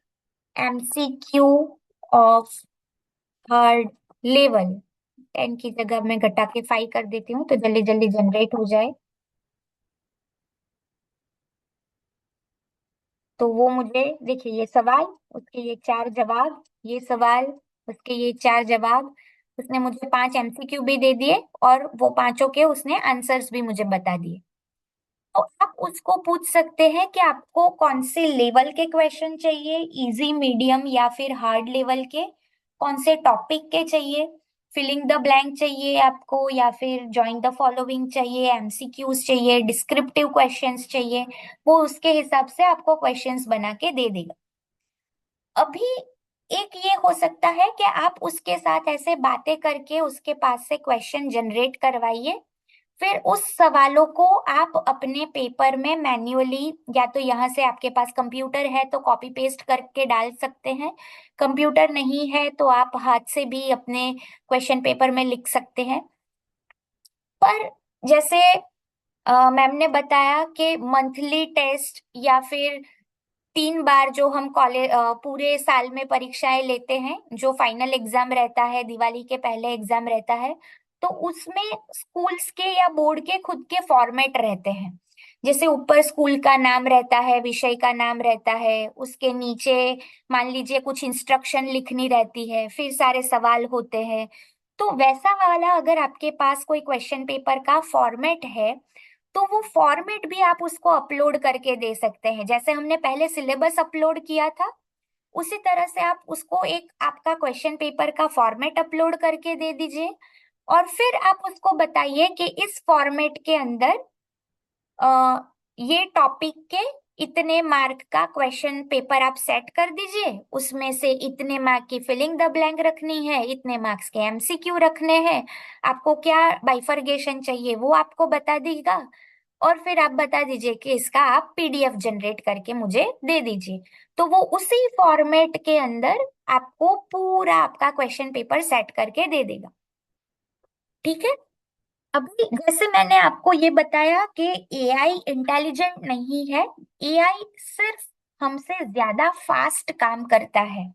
MCQ of third level, 10 की जगह मैं घटा के 5 कर देती हूँ तो जल्दी जल्दी जनरेट हो जाए। तो वो मुझे देखिए, ये सवाल, उसके ये 4 जवाब, ये सवाल, उसके ये 4 जवाब, उसने मुझे 5 MCQ भी दे दिए और वो पांचों के उसने आंसर्स भी मुझे बता दिए। तो आप उसको पूछ सकते हैं कि आपको कौन से लेवल के क्वेश्चन चाहिए, इजी, मीडियम या फिर हार्ड लेवल के, कौन से टॉपिक के चाहिए, फिलिंग द ब्लैंक चाहिए आपको या फिर जॉइन द फॉलोइंग चाहिए, MCQs चाहिए, डिस्क्रिप्टिव क्वेश्चंस चाहिए, वो उसके हिसाब से आपको क्वेश्चंस बना के दे देगा। अभी एक ये हो सकता है कि आप उसके साथ ऐसे बातें करके उसके पास से क्वेश्चन जनरेट करवाइए, फिर उस सवालों को आप अपने पेपर में मैन्युअली, या तो यहाँ से आपके पास कंप्यूटर है तो कॉपी पेस्ट करके डाल सकते हैं, कंप्यूटर नहीं है तो आप हाथ से भी अपने क्वेश्चन पेपर में लिख सकते हैं। पर जैसे मैम ने बताया कि मंथली टेस्ट या फिर 3 बार जो हम कॉलेज पूरे साल में परीक्षाएं लेते हैं, जो फाइनल एग्जाम रहता है, दिवाली के पहले एग्जाम रहता है, तो उसमें स्कूल्स के या बोर्ड के खुद के फॉर्मेट रहते हैं। जैसे ऊपर स्कूल का नाम रहता है, विषय का नाम रहता है, उसके नीचे मान लीजिए कुछ इंस्ट्रक्शन लिखनी रहती है, फिर सारे सवाल होते हैं। तो वैसा वाला अगर आपके पास कोई क्वेश्चन पेपर का फॉर्मेट है तो वो फॉर्मेट भी आप उसको अपलोड करके दे सकते हैं। जैसे हमने पहले सिलेबस अपलोड किया था, उसी तरह से आप उसको एक आपका क्वेश्चन पेपर का फॉर्मेट अपलोड करके दे दीजिए, और फिर आप उसको बताइए कि इस फॉर्मेट के अंदर ये टॉपिक के इतने मार्क का क्वेश्चन पेपर आप सेट कर दीजिए, उसमें से इतने मार्क की फिलिंग द ब्लैंक रखनी है, इतने मार्क्स के MCQ रखने हैं, आपको क्या बाइफरगेशन चाहिए वो आपको बता देगा, और फिर आप बता दीजिए कि इसका आप PDF जनरेट करके मुझे दे दीजिए। तो वो उसी फॉर्मेट के अंदर आपको पूरा आपका क्वेश्चन पेपर सेट करके दे देगा। ठीक है। अभी जैसे मैंने आपको ये बताया कि AI इंटेलिजेंट नहीं है, AI सिर्फ हमसे ज्यादा फास्ट काम करता है।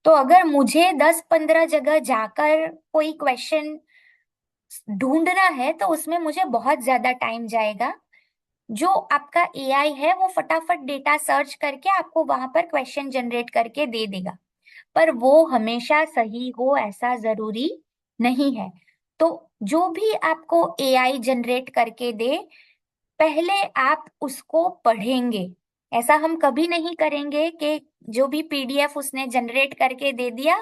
तो अगर मुझे 10-15 जगह जाकर कोई क्वेश्चन ढूंढना है तो उसमें मुझे बहुत ज्यादा टाइम जाएगा। जो आपका AI है वो फटाफट डेटा सर्च करके आपको वहां पर क्वेश्चन जनरेट करके दे देगा, पर वो हमेशा सही हो ऐसा जरूरी नहीं है। तो जो भी आपको AI जनरेट करके दे, पहले आप उसको पढ़ेंगे। ऐसा हम कभी नहीं करेंगे कि जो भी PDF उसने जनरेट करके दे दिया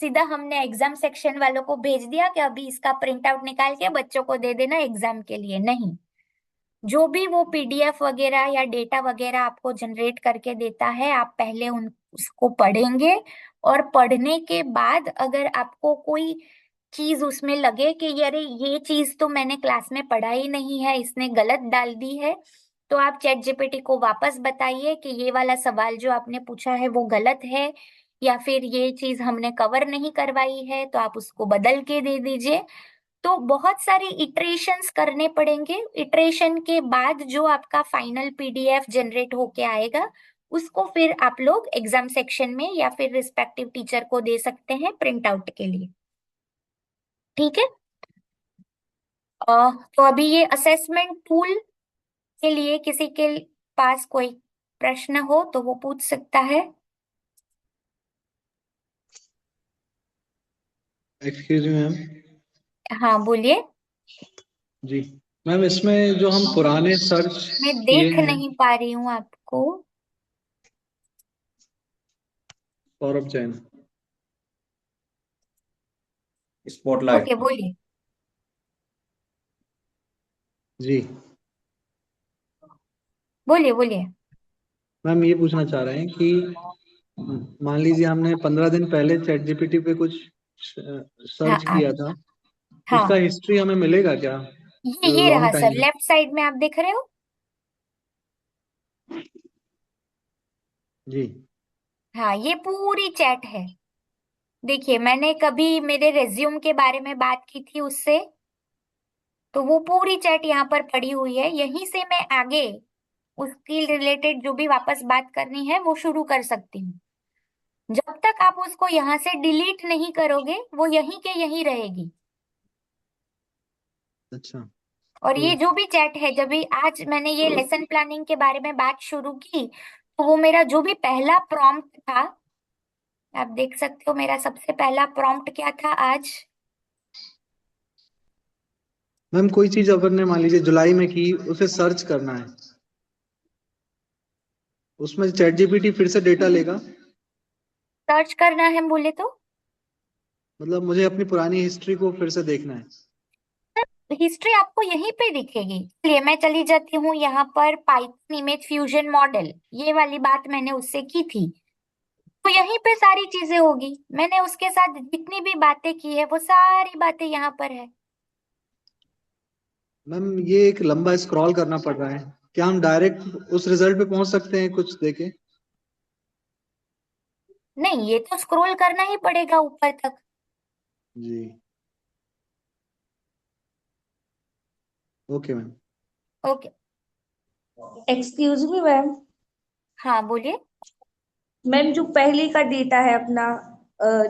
सीधा हमने एग्जाम सेक्शन वालों को भेज दिया कि अभी इसका प्रिंट आउट निकाल के बच्चों को दे देना एग्जाम के लिए। नहीं, जो भी वो पीडीएफ वगैरह या डेटा वगैरह आपको जनरेट करके देता है, आप पहले उन उसको पढ़ेंगे, और पढ़ने के बाद अगर आपको कोई चीज उसमें लगे कि यार ये चीज तो मैंने क्लास में पढ़ा ही नहीं है, इसने गलत डाल दी है, तो आप चैट जीपीटी को वापस बताइए कि ये वाला सवाल जो आपने पूछा है वो गलत है, या फिर ये चीज हमने कवर नहीं करवाई है, तो आप उसको बदल के दे दीजिए। तो बहुत सारी इटरेशंस करने पड़ेंगे। इटरेशन के बाद जो आपका फाइनल पीडीएफ जनरेट होके आएगा, उसको फिर आप लोग एग्जाम सेक्शन में या फिर रिस्पेक्टिव टीचर को दे सकते हैं प्रिंट आउट के लिए। ठीक है। तो अभी ये असेसमेंट टूल के लिए किसी के पास कोई प्रश्न हो तो वो पूछ सकता है। Excuse me ma'am. हाँ बोलिए। जी मैम, इसमें जो हम पुराने सर्च मैं किए देख हैं, नहीं पा रही हूँ आपको। सौरभ जैन। स्पॉटलाइट। ओके बोलिए। जी बोलिए बोलिए। मैम, ये पूछना चाह रहे हैं कि मान लीजिए हमने 15 दिन पहले चैट जीपीटी पे कुछ हाँ सर्च किया था, उसका हाँ, हिस्ट्री हमें मिलेगा क्या ये रहा long sir, time? Left side में आप देख रहे हो। जी हाँ, ये पूरी चैट है। देखिए, मैंने कभी मेरे रेज्यूम के बारे में बात की थी उससे, तो वो पूरी चैट यहाँ पर पड़ी हुई है। यहीं से मैं आगे उसकी रिलेटेड जो भी वापस बात करनी है वो शुरू कर सकती हूँ। जब तक आप उसको यहाँ से डिलीट नहीं करोगे, वो यहीं के यहीं रहेगी। अच्छा। और तो ये जो भी चैट है, जब भी आज मैंने ये लेसन प्लानिंग के बारे में बात शुरू की, तो वो मेरा जो भी पहला प्रॉम्प्ट था, आप देख सकते हो मेरा सबसे पहला प्रॉम्प्ट क्या था आज। मैम, कोई चीज अपन ने मान लीजिए जुलाई में की, उसे सर्च करना है, उसमें चैट जीपीटी फिर से डेटा लेगा? सर्च करना है बोले तो मतलब मुझे अपनी पुरानी हिस्ट्री को फिर से देखना है। हिस्ट्री आपको यहीं पे दिखेगी। चलिए मैं चली जाती हूँ यहाँ पर, पाइथन इमेज फ्यूजन मॉडल, ये वाली बात मैंने उससे की थी, तो यहीं पे सारी चीजें होगी। मैंने उसके साथ जितनी भी बातें की है वो सारी बातें यहाँ पर है। मैम, ये एक लंबा स्क्रॉल करना पड़ रहा है, क्या हम डायरेक्ट उस रिजल्ट पे पहुंच सकते हैं कुछ देके? नहीं, ये तो स्क्रॉल करना ही पड़ेगा ऊपर तक। जी okay ma'am. Okay. Excuse me ma'am. हाँ बोलिए। मैम, जो पहले का डेटा है अपना,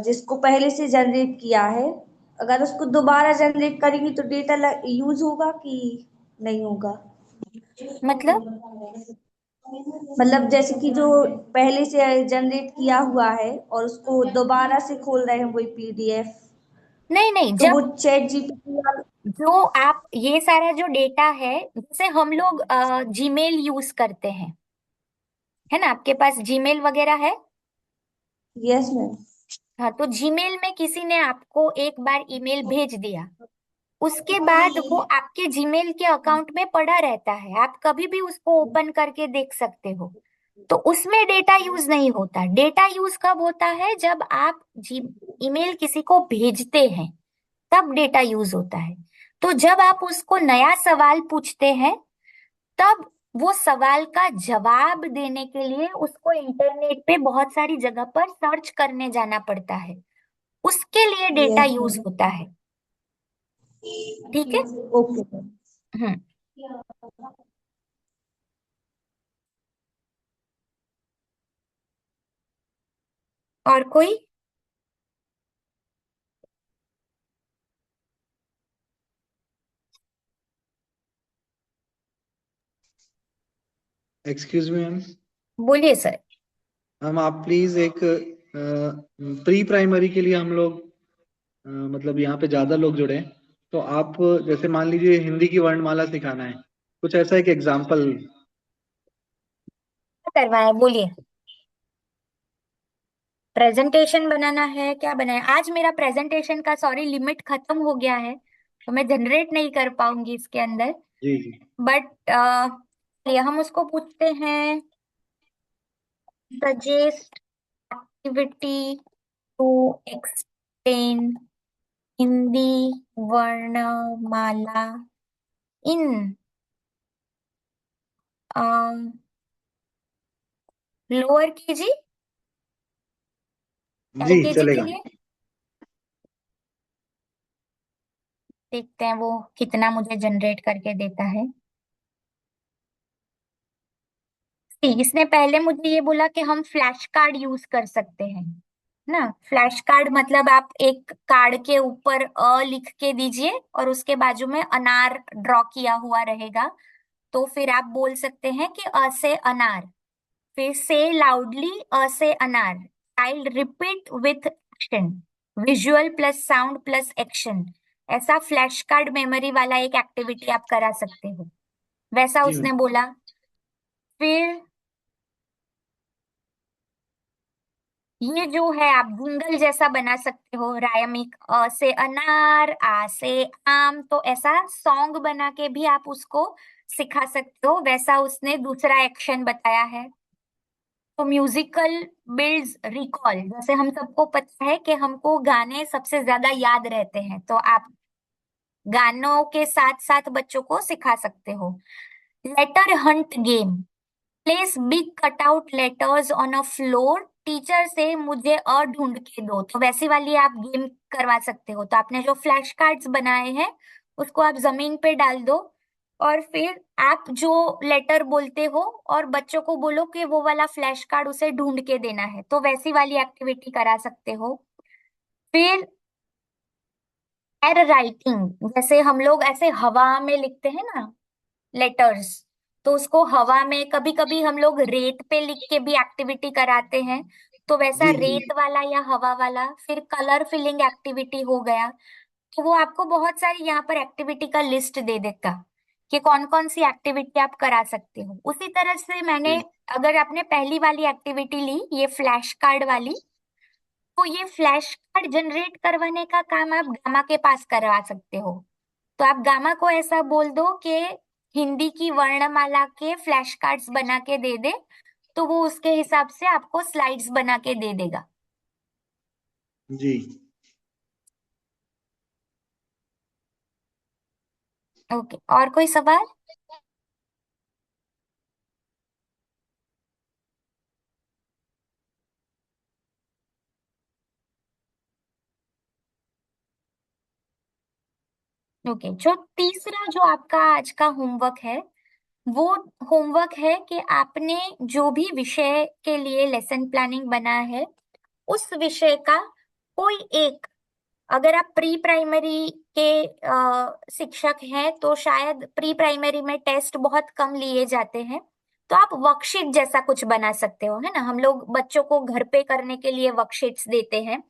जिसको पहले से जनरेट किया है, अगर उसको दोबारा जनरेट करेंगे तो डेटा यूज होगा कि नहीं होगा? मतलब मतलब जैसे कि जो पहले से जनरेट किया हुआ है और उसको दोबारा से खोल रहे हैं वही पीडीएफ, नहीं नहीं, तो वो जब चैट जीपीटी वाला। जो आप ये सारा जो डेटा है, जैसे हम लोग जीमेल यूज करते हैं, है ना, आपके पास जीमेल वगैरह है। Yes ma'am. हाँ, तो जीमेल में किसी ने आपको एक बार ईमेल भेज दिया, उसके बाद वो आपके जीमेल के अकाउंट में पड़ा रहता है, आप कभी भी उसको ओपन करके देख सकते हो। तो उसमें डेटा यूज नहीं होता। डेटा यूज कब होता है? जब आप जी ईमेल किसी को भेजते हैं, तब डेटा यूज होता है। तो जब आप उसको नया सवाल पूछते हैं, तब वो सवाल का जवाब देने के लिए उसको इंटरनेट पे बहुत सारी जगह पर सर्च करने जाना पड़ता है, उसके लिए डेटा यस यूज मैम। होता है। ठीक है। Okay ma'am. हम्म। और कोई? Excuse me ma'am. बोलिए सर। मैम, आप प्लीज एक प्री प्राइमरी के लिए हम लोग मतलब यहाँ पे ज्यादा लोग जुड़े हैं, तो आप जैसे मान लीजिए हिंदी की वर्णमाला सिखाना है, कुछ ऐसा एक एग्जाम्पल। क्या करवाएं बोलिए। प्रेजेंटेशन बनाना है, क्या बनाए? आज मेरा प्रेजेंटेशन का सॉरी लिमिट खत्म हो गया है, तो मैं जनरेट नहीं कर पाऊंगी इसके अंदर। जी जी। बट ये हम उसको पूछते हैं suggest activity to explain Hindi वर्णमाला इन लोअर केजी जी एलकेजी के चलेगा। लिए। देखते हैं वो कितना मुझे जनरेट करके देता है। इसने पहले मुझे ये बोला कि हम फ्लैश कार्ड यूज कर सकते हैं ना। फ्लैश कार्ड मतलब आप एक कार्ड के ऊपर लिख के दीजिए और उसके बाजू में अनार ड्रॉ किया हुआ रहेगा। तो फिर आप बोल सकते हैं कि अ से अनार, फिर से लाउडली अ से अनार, child repeat with action, visual plus sound plus action. ऐसा फ्लैश कार्ड मेमोरी वाला एक एक्टिविटी आप करा सकते हो, वैसा जी उसने मैम। बोला। फिर ये जो है आप जिंगल जैसा बना सकते हो, रायमिक अ से अनार आ से आम, तो ऐसा सॉन्ग बना के भी आप उसको सिखा सकते हो, वैसा उसने दूसरा एक्शन बताया है। तो म्यूजिकल बिल्ड्स रिकॉल, जैसे हम सबको पता है कि हमको गाने सबसे ज्यादा याद रहते हैं, तो आप गानों के साथ साथ बच्चों को सिखा सकते हो। Letter hunt game, place big cutout letters on a floor, teacher से मुझे अ ढूंढ के दो, तो वैसी वाली आप गेम करवा सकते हो। तो आपने जो फ्लैश कार्ड्स बनाए हैं उसको आप जमीन पे डाल दो और फिर आप जो लेटर बोलते हो और बच्चों को बोलो कि वो वाला फ्लैश कार्ड उसे ढूंढ के देना है, तो वैसी वाली एक्टिविटी करा सकते हो। फिर एयर राइटिंग, जैसे हम लोग ऐसे हवा में लिखते हैं ना लेटर्स, तो उसको हवा में कभी कभी हम लोग रेत पे लिख के भी एक्टिविटी कराते हैं, तो वैसा जी जी। रेत वाला या हवा वाला। फिर कलर फिलिंग एक्टिविटी हो गया, तो वो आपको बहुत सारी यहाँ पर एक्टिविटी का लिस्ट दे देगा कि कौन कौन सी एक्टिविटी आप करा सकते हो। उसी तरह से मैंने, जी अगर आपने पहली वाली एक्टिविटी ली ये फ्लैश कार्ड वाली, तो ये फ्लैश कार्ड जनरेट करवाने का काम आप गामा के पास करवा सकते हो। तो आप गामा को ऐसा बोल दो कि हिंदी की वर्णमाला के फ्लैश कार्ड्स बना के दे दे, तो वो उसके हिसाब से आपको स्लाइड्स बना के दे देगा। जी। ओके, और कोई सवाल? ओके, जो तीसरा जो आपका आज का होमवर्क है, वो होमवर्क है कि आपने जो भी विषय के लिए लेसन प्लानिंग बना है उस विषय का कोई एक, अगर आप प्री प्राइमरी के शिक्षक हैं तो शायद प्री प्राइमरी में टेस्ट बहुत कम लिए जाते हैं, तो आप वर्कशीट जैसा कुछ बना सकते हो, है ना। हम लोग बच्चों को घर पे करने के लिए वर्कशीट्स देते हैं,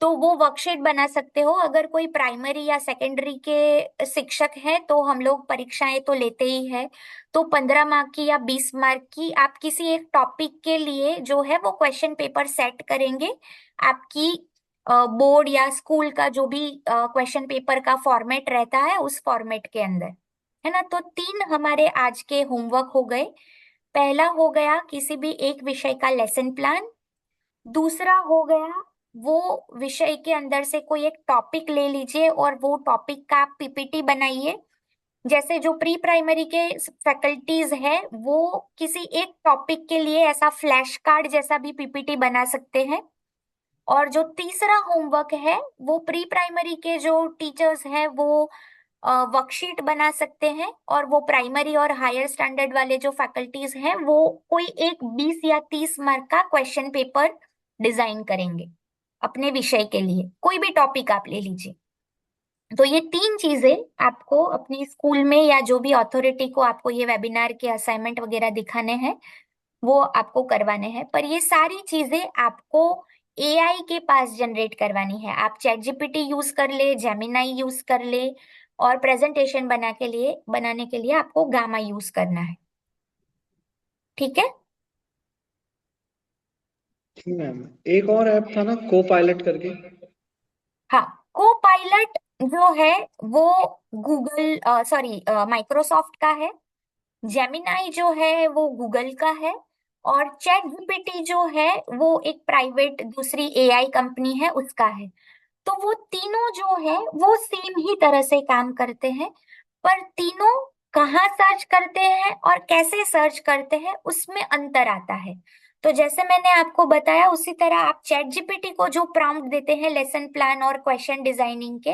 तो वो वर्कशीट बना सकते हो। अगर कोई प्राइमरी या सेकेंडरी के शिक्षक हैं तो हम लोग परीक्षाएं तो लेते ही है, तो 15 मार्क की या 20 मार्क की आप किसी एक टॉपिक के लिए जो है वो क्वेश्चन पेपर सेट करेंगे। आपकी बोर्ड या स्कूल का जो भी क्वेश्चन पेपर का फॉर्मेट रहता है उस फॉर्मेट के अंदर, है ना। तो 3 हमारे आज के होमवर्क हो गए। पहला हो गया किसी भी एक विषय का लेसन प्लान, दूसरा हो गया वो विषय के अंदर से कोई एक टॉपिक ले लीजिए और वो टॉपिक का आप पीपीटी बनाइए। जैसे जो प्री प्राइमरी के फैकल्टीज है वो किसी एक टॉपिक के लिए ऐसा फ्लैश कार्ड जैसा भी पीपीटी बना सकते हैं। और जो तीसरा होमवर्क है वो प्री प्राइमरी के जो टीचर्स हैं वो वर्कशीट बना सकते हैं, और वो प्राइमरी और हायर स्टैंडर्ड वाले जो फैकल्टीज हैं वो कोई एक 20 या 30 मार्क का क्वेश्चन पेपर डिजाइन करेंगे अपने विषय के लिए, कोई भी टॉपिक आप ले लीजिए। तो ये 3 चीजें आपको अपनी स्कूल में या जो भी अथॉरिटी को आपको ये वेबिनार के असाइनमेंट वगैरह दिखाने हैं वो आपको करवाने हैं। पर ये सारी चीजें आपको एआई के पास जनरेट करवानी है। आप चैट जीपीटी यूज कर ले, जेमिनाई यूज कर ले, और प्रेजेंटेशन बनाने के लिए आपको गामा यूज करना है। ठीक है। जी मैम, एक और ऐप था ना को पायलट करके। हाँ, को पायलट जो है वो गूगल सॉरी माइक्रोसॉफ्ट का है। जेमिनाई जो है वो गूगल का है। और चैट जीपीटी जो है वो एक प्राइवेट दूसरी एआई कंपनी है, उसका है। तो वो तीनों जो है वो सेम ही तरह से काम करते हैं, पर तीनों कहाँ सर्च करते हैं और कैसे सर्च करते हैं उसमें अंतर आता है। तो जैसे मैंने आपको बताया उसी तरह आप चैट जीपीटी को जो प्रॉम्प्ट देते हैं लेसन प्लान और क्वेश्चन डिजाइनिंग के,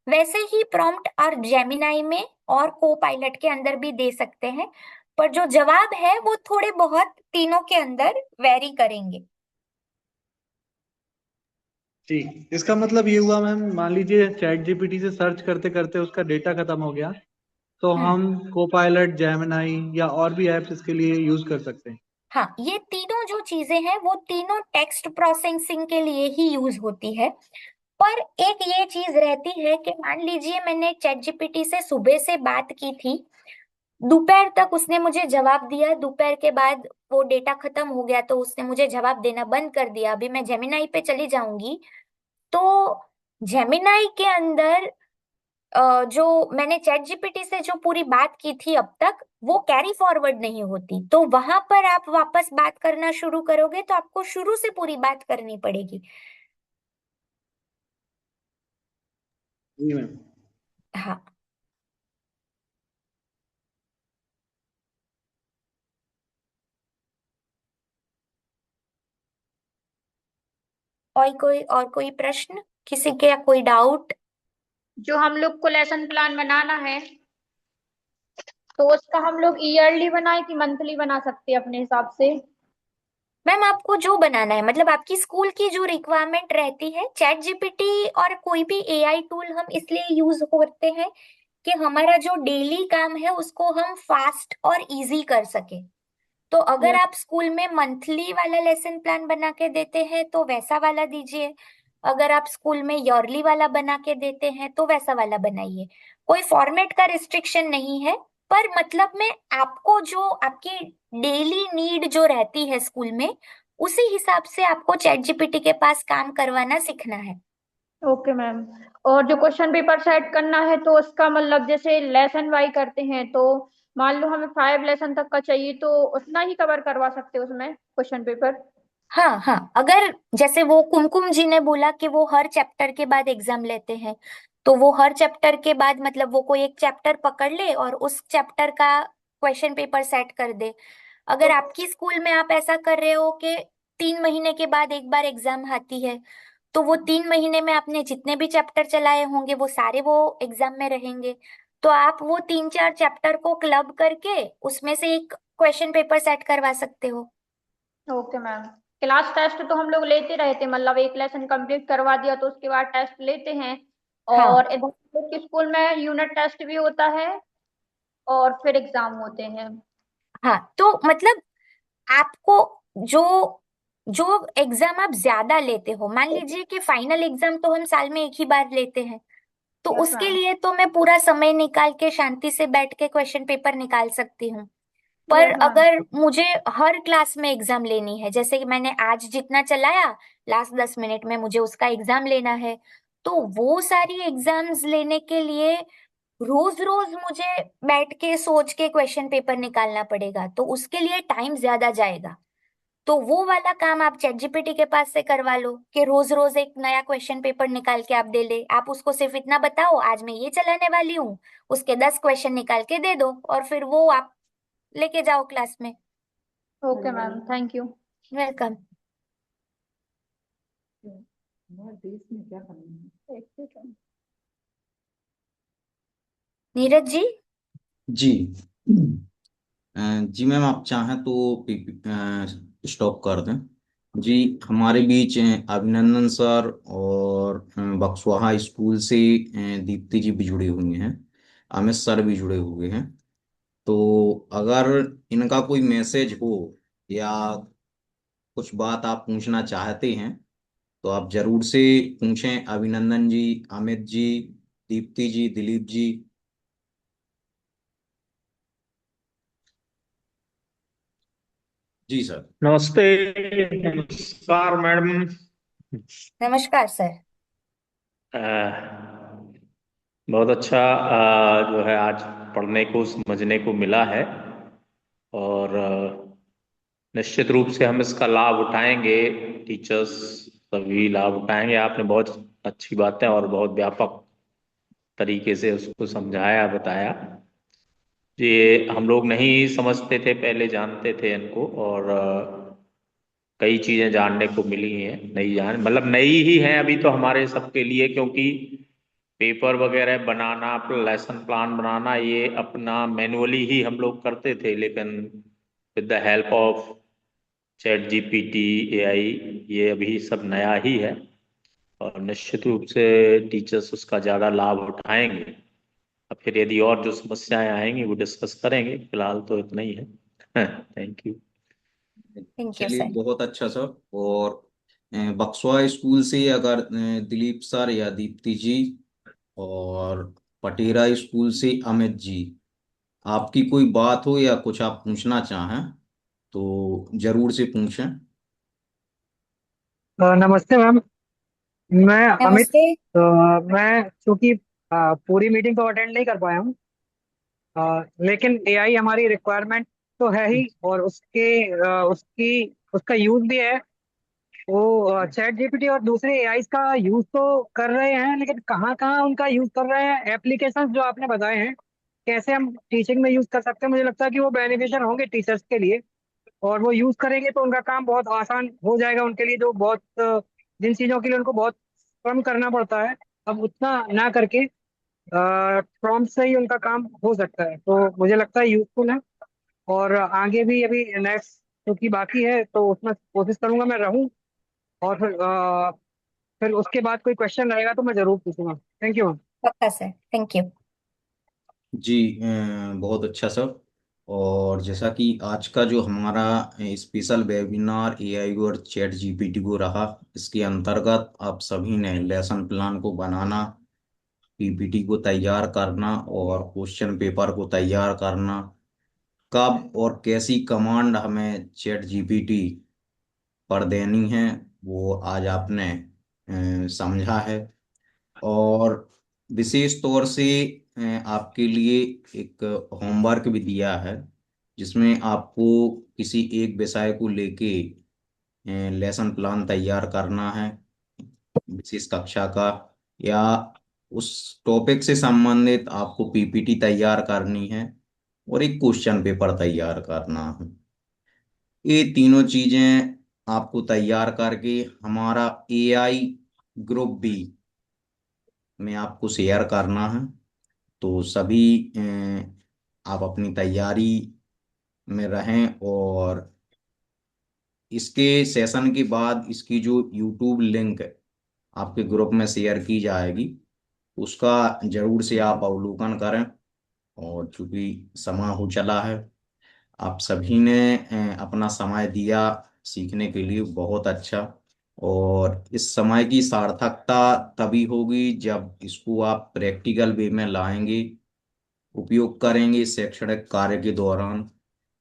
वैसे ही प्रॉम्प्ट और जेमिनाई में और को पायलट के अंदर भी दे सकते हैं। पर जो जवाब है वो थोड़े बहुत तीनों के अंदर वेरी करेंगे। जी, इसका मतलब ये हुआ मैम, मान लीजिए चैट जीपीटी से सर्च करते करते उसका डेटा खत्म हो गया, तो हम्म। हम कोपायलट, जेमिनाई या और भी ऐप्स इसके लिए यूज कर सकते हैं। हाँ, ये तीनों जो चीजें हैं वो तीनों टेक्स्ट प्रोसेसिंग के लिए ही यूज होती है। पर एक ये चीज रहती है कि मान लीजिए मैंने चैट जीपीटी से सुबह से बात की थी, दोपहर तक उसने मुझे जवाब दिया, दोपहर के बाद वो डेटा खत्म हो गया तो उसने मुझे जवाब देना बंद कर दिया। अभी मैं जेमिनाई पे चली जाऊंगी तो जेमिनाई के अंदर जो मैंने चैट जीपीटी से जो पूरी बात की थी अब तक वो कैरी फॉरवर्ड नहीं होती। तो वहां पर आप वापस बात करना शुरू करोगे तो आपको शुरू से पूरी बात करनी पड़ेगी। जी मैम। हाँ। और कोई प्रश्न किसी के, या कोई डाउट? जो हम लोग को लेसन प्लान बनाना है तो उसका हम लोग ईयरली बनाए कि मंथली बना सकते हैं अपने हिसाब से? मैम, आपको जो बनाना है, मतलब आपकी स्कूल की जो रिक्वायरमेंट रहती है, चैट जीपीटी और कोई भी एआई टूल हम इसलिए यूज करते हैं कि हमारा जो डेली काम है उसको हम फास्ट और इजी कर सके। तो अगर यस। आप स्कूल में मंथली वाला लेसन प्लान बना के देते हैं तो वैसा वाला दीजिए। अगर आप स्कूल में ईयरली वाला बना के देते हैं तो वैसा वाला बनाइए। कोई फॉर्मेट का रिस्ट्रिक्शन नहीं है। पर मतलब में आपको जो आपकी डेली नीड जो रहती है स्कूल में, उसी हिसाब से आपको चैट जीपीटी के पास काम करवाना सीखना है। Okay ma'am. और जो क्वेश्चन पेपर सेट करना है तो उसका मतलब जैसे लेसन वाई करते हैं तो मान लो हमें 5 लेसन तक का चाहिए तो उतना ही कवर करवा सकते हैं उसमें क्वेश्चन पेपर? हाँ हाँ, अगर जैसे वो कुमकुम जी ने बोला कि वो हर चैप्टर के बाद एग्जाम लेते हैं, तो वो हर चैप्टर के बाद मतलब वो कोई एक चैप्टर पकड़ ले और उस चैप्टर का क्वेश्चन पेपर सेट कर दे। अगर तो आपकी स्कूल में आप ऐसा कर रहे हो कि 3 महीने के बाद एक बार एग्जाम आती है, तो वो 3 महीने में आपने जितने भी चैप्टर चलाए होंगे वो सारे वो एग्जाम में रहेंगे। तो आप वो 3-4 चैप्टर को क्लब करके उसमें से एक क्वेश्चन पेपर सेट करवा सकते हो। Okay ma'am. क्लास टेस्ट तो हम लोग लेते रहते हैं, मतलब एक लेसन कंप्लीट करवा दिया तो उसके बाद टेस्ट लेते हैं। हाँ और इधर हम लोग के स्कूल में यूनिट टेस्ट भी होता है और फिर एग्जाम होते हैं। हाँ, तो मतलब आपको जो जो एग्जाम आप ज्यादा लेते हो, मान लीजिए कि फाइनल एग्जाम तो हम साल में एक ही बार लेते हैं, तो यस उसके मैम। लिए तो मैं पूरा समय निकाल के शांति से बैठ के क्वेश्चन पेपर निकाल सकती हूँ। पर यस मैम। अगर मुझे हर क्लास में एग्जाम लेनी है, जैसे कि मैंने आज जितना चलाया, लास्ट 10 मिनट में मुझे उसका एग्जाम लेना है, तो वो सारी एग्जाम्स लेने के लिए रोज रोज मुझे बैठ के सोच के क्वेश्चन पेपर निकालना पड़ेगा, तो उसके लिए टाइम ज्यादा जाएगा। तो वो वाला काम आप चैट जीपीटी के पास से करवा लो कि रोज रोज एक नया क्वेश्चन पेपर निकाल के आप दे ले। आप उसको सिर्फ इतना बताओ आज मैं ये चलाने वाली हूँ, उसके 10 क्वेश्चन निकाल के दे दो और फिर वो आप लेके जाओ क्लास में। Okay ma'am, thank you. Welcome. Neeraj ji. जी। जी मैम, आप चाहें तो स्टॉप कर दें। जी, हमारे बीच अभिनंदन सर और बक्सवाहा स्कूल से दीप्ति जी भी जुड़े हुए हैं, अमित सर भी जुड़े हुए हैं। तो अगर इनका कोई मैसेज हो या कुछ बात आप पूछना चाहते हैं तो आप जरूर से पूछें। अभिनंदन जी, अमित जी, दीप्ति जी, दिलीप जी। जी सर। नमस्ते। नमस्कार मैडम। नमस्कार सर। बहुत अच्छा जो है आज पढ़ने को समझने को मिला है, और निश्चित रूप से हम इसका लाभ उठाएंगे। टीचर्स सभी लाभ उठाएंगे। आपने बहुत अच्छी बातें और बहुत व्यापक तरीके से उसको समझाया, बताया। ये हम लोग नहीं समझते थे पहले, जानते थे इनको, और कई चीजें जानने को मिली हैं। नई जान मतलब नई ही हैं अभी तो हमारे सबके लिए, क्योंकि पेपर वगैरह बनाना, लेसन प्लान बनाना, ये अपना मैनुअली ही हम लोग करते थे, लेकिन with the help of chat GPT, AI, ये अभी सब नया ही है। और निश्चित रूप से टीचर्स उसका ज़्यादा लाभ उठाएंगे। अब फिर यदि और जो समस्याएं आएंगी वो डिस्कस करेंगे, फिलहाल तो इतना ही है। Thank you. थैंक यू चलिए सर। बहुत अच्छा सर। और बक्सवा स्कूल से अगर दिलीप सर या दीप्ति जी, और पटेरा स्कूल से अमित जी, आपकी कोई बात हो या कुछ आप पूछना चाहें तो जरूर से पूछें। नमस्ते मैम। मैं अमित। नमस्ते। अ, मैं चूंकि पूरी मीटिंग तो अटेंड नहीं कर पाया हूँ, लेकिन एआई हमारी रिक्वायरमेंट तो है ही, और उसका यूज भी है। वो चैट जीपीटी और दूसरे एआई का यूज तो कर रहे हैं, लेकिन कहाँ कहाँ उनका यूज कर रहे हैं, एप्लीकेशंस जो आपने बताए हैं कैसे हम टीचिंग में यूज कर सकते हैं, मुझे लगता है कि वो बेनिफिशियल होंगे टीचर्स के लिए। और वो यूज करेंगे तो उनका काम बहुत आसान हो जाएगा उनके लिए, जो बहुत जिन चीजों के लिए उनको बहुत श्रम करना पड़ता है, अब उतना ना करके प्रॉम्प्ट से ही उनका काम हो सकता है। तो मुझे लगता है यूजफुल है। और आगे भी अभी नेक्स्ट क्योंकि बाकी है, तो उसमें कोशिश करूंगा मैं रहूं। और फिर उसके बाद कोई क्वेश्चन रहेगा तो मैं जरूर पूछूंगा। Thank you. पक्का सर, थैंक यू। जी बहुत अच्छा सर। और जैसा कि आज का जो हमारा स्पेशल वेबिनार एआई और चैट जीपीटी को रहा, इसके अंतर्गत आप सभी ने लेसन प्लान को बनाना, पीपीटी को तैयार करना और क्वेश्चन पेपर को तैयार करना, कब और कैसी कमांड हमें चैट जीपीटी पर देनी है, वो आज आपने समझा है। और विशेष तौर से आपके लिए एक होमवर्क भी दिया है, जिसमें आपको किसी एक विषय को लेके लेसन प्लान तैयार करना है, विशेष कक्षा का, या उस टॉपिक से संबंधित आपको पीपीटी तैयार करनी है और एक क्वेश्चन पेपर तैयार करना है। ये तीनों चीजें आपको तैयार करके हमारा एआई ग्रुप बी में आपको शेयर करना है। तो सभी आप अपनी तैयारी में रहें, और इसके सेशन के बाद इसकी जो यूट्यूब लिंक आपके ग्रुप में शेयर की जाएगी, उसका जरूर से आप अवलोकन करें। और चूंकि समय हो चला है, आप सभी ने अपना समय दिया सीखने के लिए, बहुत अच्छा। और इस समय की सार्थकता तभी होगी जब इसको आप प्रैक्टिकल वे में लाएंगे, उपयोग करेंगे शैक्षणिक कार्य के दौरान।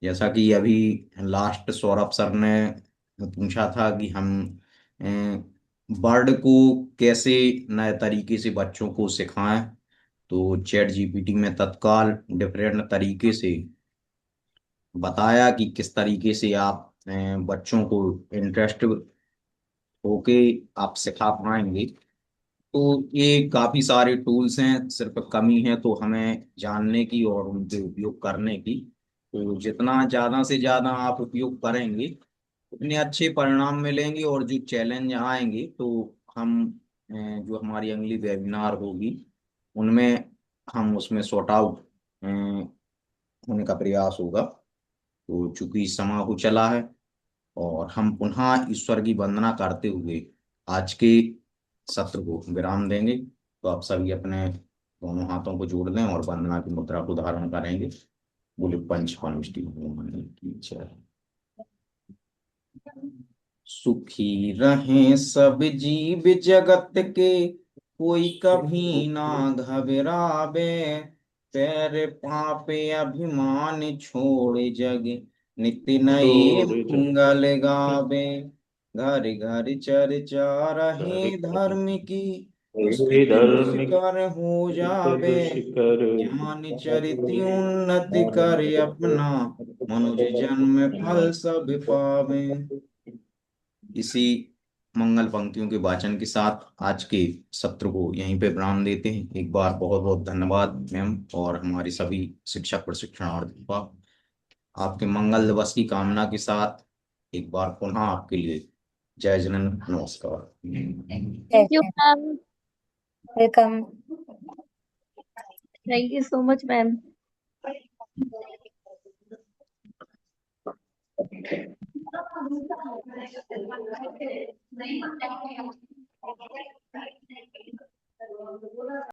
जैसा कि अभी लास्ट सौरभ सर ने पूछा था कि हम वर्ड को कैसे नए तरीके से बच्चों को सिखाएं, तो चैट जीपीटी में तत्काल डिफरेंट तरीके से बताया कि किस तरीके से आप बच्चों को इंटरेस्ट होके आप सिखा पाएंगे। तो ये काफी सारे टूल्स हैं, सिर्फ कमी है तो हमें जानने की और उनके उपयोग करने की। तो जितना ज्यादा से ज्यादा आप उपयोग करेंगे, उतने अच्छे परिणाम मिलेंगे। और जो चैलेंज आएंगे तो हम जो हमारी अगली वेबिनार होगी उनमें हम उसमें सॉर्ट आउट होने का प्रयास होगा। तो चूंकि समय हो चला है, और हम पुनः ईश्वर की वंदना करते हुए आज के सत्र को विराम देंगे। तो आप सभी अपने दोनों हाथों को जोड़ लें और वंदना की मुद्रा को धारण करेंगे। बोले पंच परमेष्टि भगवान की जय। सुखी रहें सब जीव जगत के, कोई कभी ना घबरावे, पैर पापे अभिमान छोड़ जग नित्य नई सूरज मंगल गावे, घर घर चर्चा रहे धर्म की, स्तुति धर्म दुष्कर हो जावे, शिकर ज्ञान चरित्र उन्नति कर अपना, मनुज जन्म फल सब पावे। इसी मंगल पंक्तियों के वाचन के साथ आज के सत्र को यहीं पे विराम देते हैं। एक बार बहुत बहुत धन्यवाद मैम और हमारे सभी शिक्षक प्रशिक्षणार्थियों का। आपके मंगल दिवस की कामना के साथ एक बार पुनः आपके लिए जय जनन, नमस्कार। Thank you ma'am. Welcome. Thank you so much ma'am.